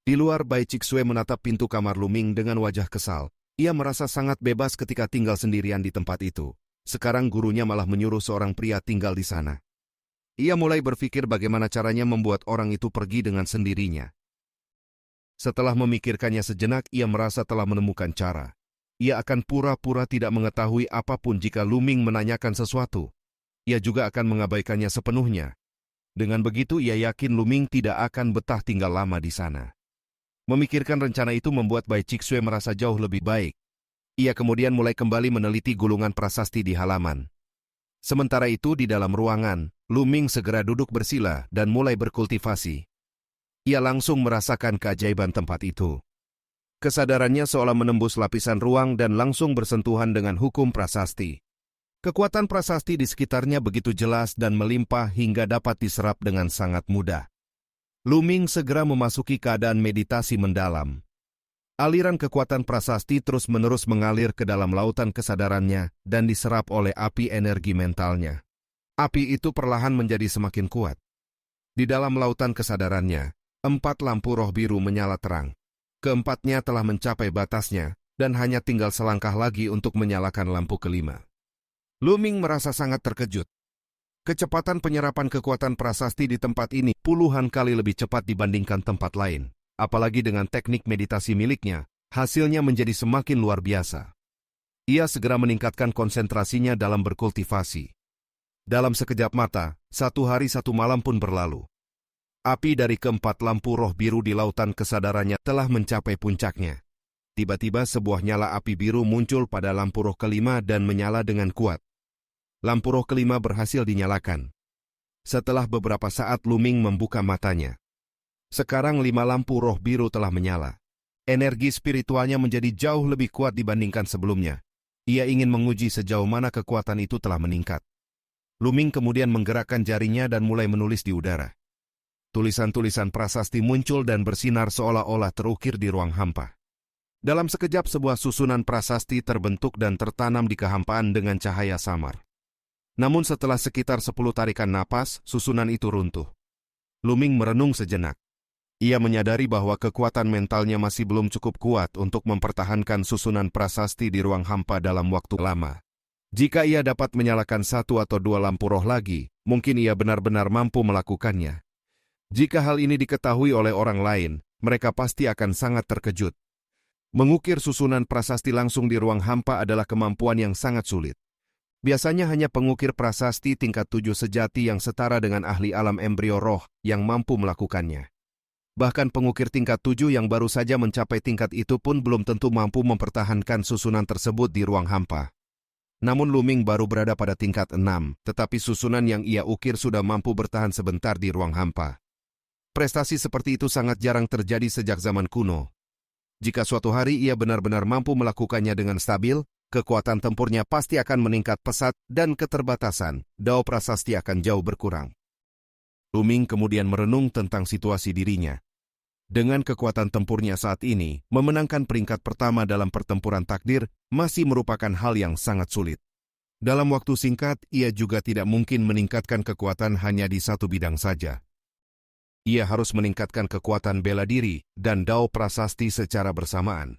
[SPEAKER 1] Di luar, Bai Cixue menatap pintu kamar Lu Ming dengan wajah kesal. Ia merasa sangat bebas ketika tinggal sendirian di tempat itu. Sekarang gurunya malah menyuruh seorang pria tinggal di sana. Ia mulai berpikir bagaimana caranya membuat orang itu pergi dengan sendirinya. Setelah memikirkannya sejenak, ia merasa telah menemukan cara. Ia akan pura-pura tidak mengetahui apapun jika Lu Ming menanyakan sesuatu. Ia juga akan mengabaikannya sepenuhnya. Dengan begitu, ia yakin Lu Ming tidak akan betah tinggal lama di sana. Memikirkan rencana itu membuat Bai Cixue merasa jauh lebih baik. Ia kemudian mulai kembali meneliti gulungan prasasti di halaman. Sementara itu di dalam ruangan, Lu Ming segera duduk bersila dan mulai berkultivasi. Ia langsung merasakan keajaiban tempat itu. Kesadarannya seolah menembus lapisan ruang dan langsung bersentuhan dengan hukum prasasti. Kekuatan prasasti di sekitarnya begitu jelas dan melimpah hingga dapat diserap dengan sangat mudah. Lu Ming segera memasuki keadaan meditasi mendalam. Aliran kekuatan prasasti terus-menerus mengalir ke dalam lautan kesadarannya dan diserap oleh api energi mentalnya. Api itu perlahan menjadi semakin kuat. Di dalam lautan kesadarannya, 4 lampu roh biru menyala terang. Keempatnya telah mencapai batasnya, dan hanya tinggal selangkah lagi untuk menyalakan lampu kelima. Lu Ming merasa sangat terkejut. Kecepatan penyerapan kekuatan prasasti di tempat ini puluhan kali lebih cepat dibandingkan tempat lain. Apalagi dengan teknik meditasi miliknya, hasilnya menjadi semakin luar biasa. Ia segera meningkatkan konsentrasinya dalam berkultivasi. Dalam sekejap mata, 1 hari 1 malam pun berlalu. Api dari keempat lampu roh biru di lautan kesadarannya telah mencapai puncaknya. Tiba-tiba sebuah nyala api biru muncul pada lampu roh kelima dan menyala dengan kuat. Lampu roh kelima berhasil dinyalakan. Setelah beberapa saat Lu Ming membuka matanya. Sekarang 5 lampu roh biru telah menyala. Energi spiritualnya menjadi jauh lebih kuat dibandingkan sebelumnya. Ia ingin menguji sejauh mana kekuatan itu telah meningkat. Lu Ming kemudian menggerakkan jarinya dan mulai menulis di udara. Tulisan-tulisan prasasti muncul dan bersinar seolah-olah terukir di ruang hampa. Dalam sekejap sebuah susunan prasasti terbentuk dan tertanam di kehampaan dengan cahaya samar. Namun setelah sekitar 10 tarikan napas, susunan itu runtuh. Lu Ming merenung sejenak. Ia menyadari bahwa kekuatan mentalnya masih belum cukup kuat untuk mempertahankan susunan prasasti di ruang hampa dalam waktu lama. Jika ia dapat menyalakan 1 atau 2 lampu roh lagi, mungkin ia benar-benar mampu melakukannya. Jika hal ini diketahui oleh orang lain, mereka pasti akan sangat terkejut. Mengukir susunan prasasti langsung di ruang hampa adalah kemampuan yang sangat sulit. Biasanya hanya pengukir prasasti tingkat 7 sejati yang setara dengan ahli alam embrio roh yang mampu melakukannya. Bahkan pengukir tingkat 7 yang baru saja mencapai tingkat itu pun belum tentu mampu mempertahankan susunan tersebut di ruang hampa. Namun Luming baru berada pada tingkat 6, tetapi susunan yang ia ukir sudah mampu bertahan sebentar di ruang hampa. Prestasi seperti itu sangat jarang terjadi sejak zaman kuno. Jika suatu hari ia benar-benar mampu melakukannya dengan stabil, kekuatan tempurnya pasti akan meningkat pesat dan keterbatasan Dao Prasasti akan jauh berkurang. Luming kemudian merenung tentang situasi dirinya. Dengan kekuatan tempurnya saat ini, memenangkan peringkat pertama dalam pertempuran takdir masih merupakan hal yang sangat sulit. Dalam waktu singkat, ia juga tidak mungkin meningkatkan kekuatan hanya di satu bidang saja. Ia harus meningkatkan kekuatan bela diri dan Dao Prasasti secara bersamaan.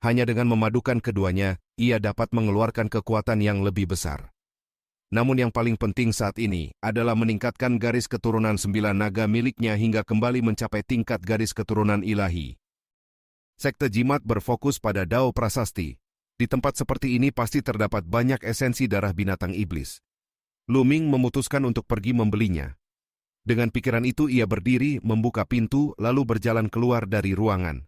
[SPEAKER 1] Hanya dengan memadukan keduanya, ia dapat mengeluarkan kekuatan yang lebih besar. Namun yang paling penting saat ini adalah meningkatkan garis keturunan 9 naga miliknya hingga kembali mencapai tingkat garis keturunan ilahi. Sekte Jimat berfokus pada Dao Prasasti. Di tempat seperti ini pasti terdapat banyak esensi darah binatang iblis. Luming memutuskan untuk pergi membelinya. Dengan pikiran itu ia berdiri, membuka pintu, lalu berjalan keluar dari ruangan.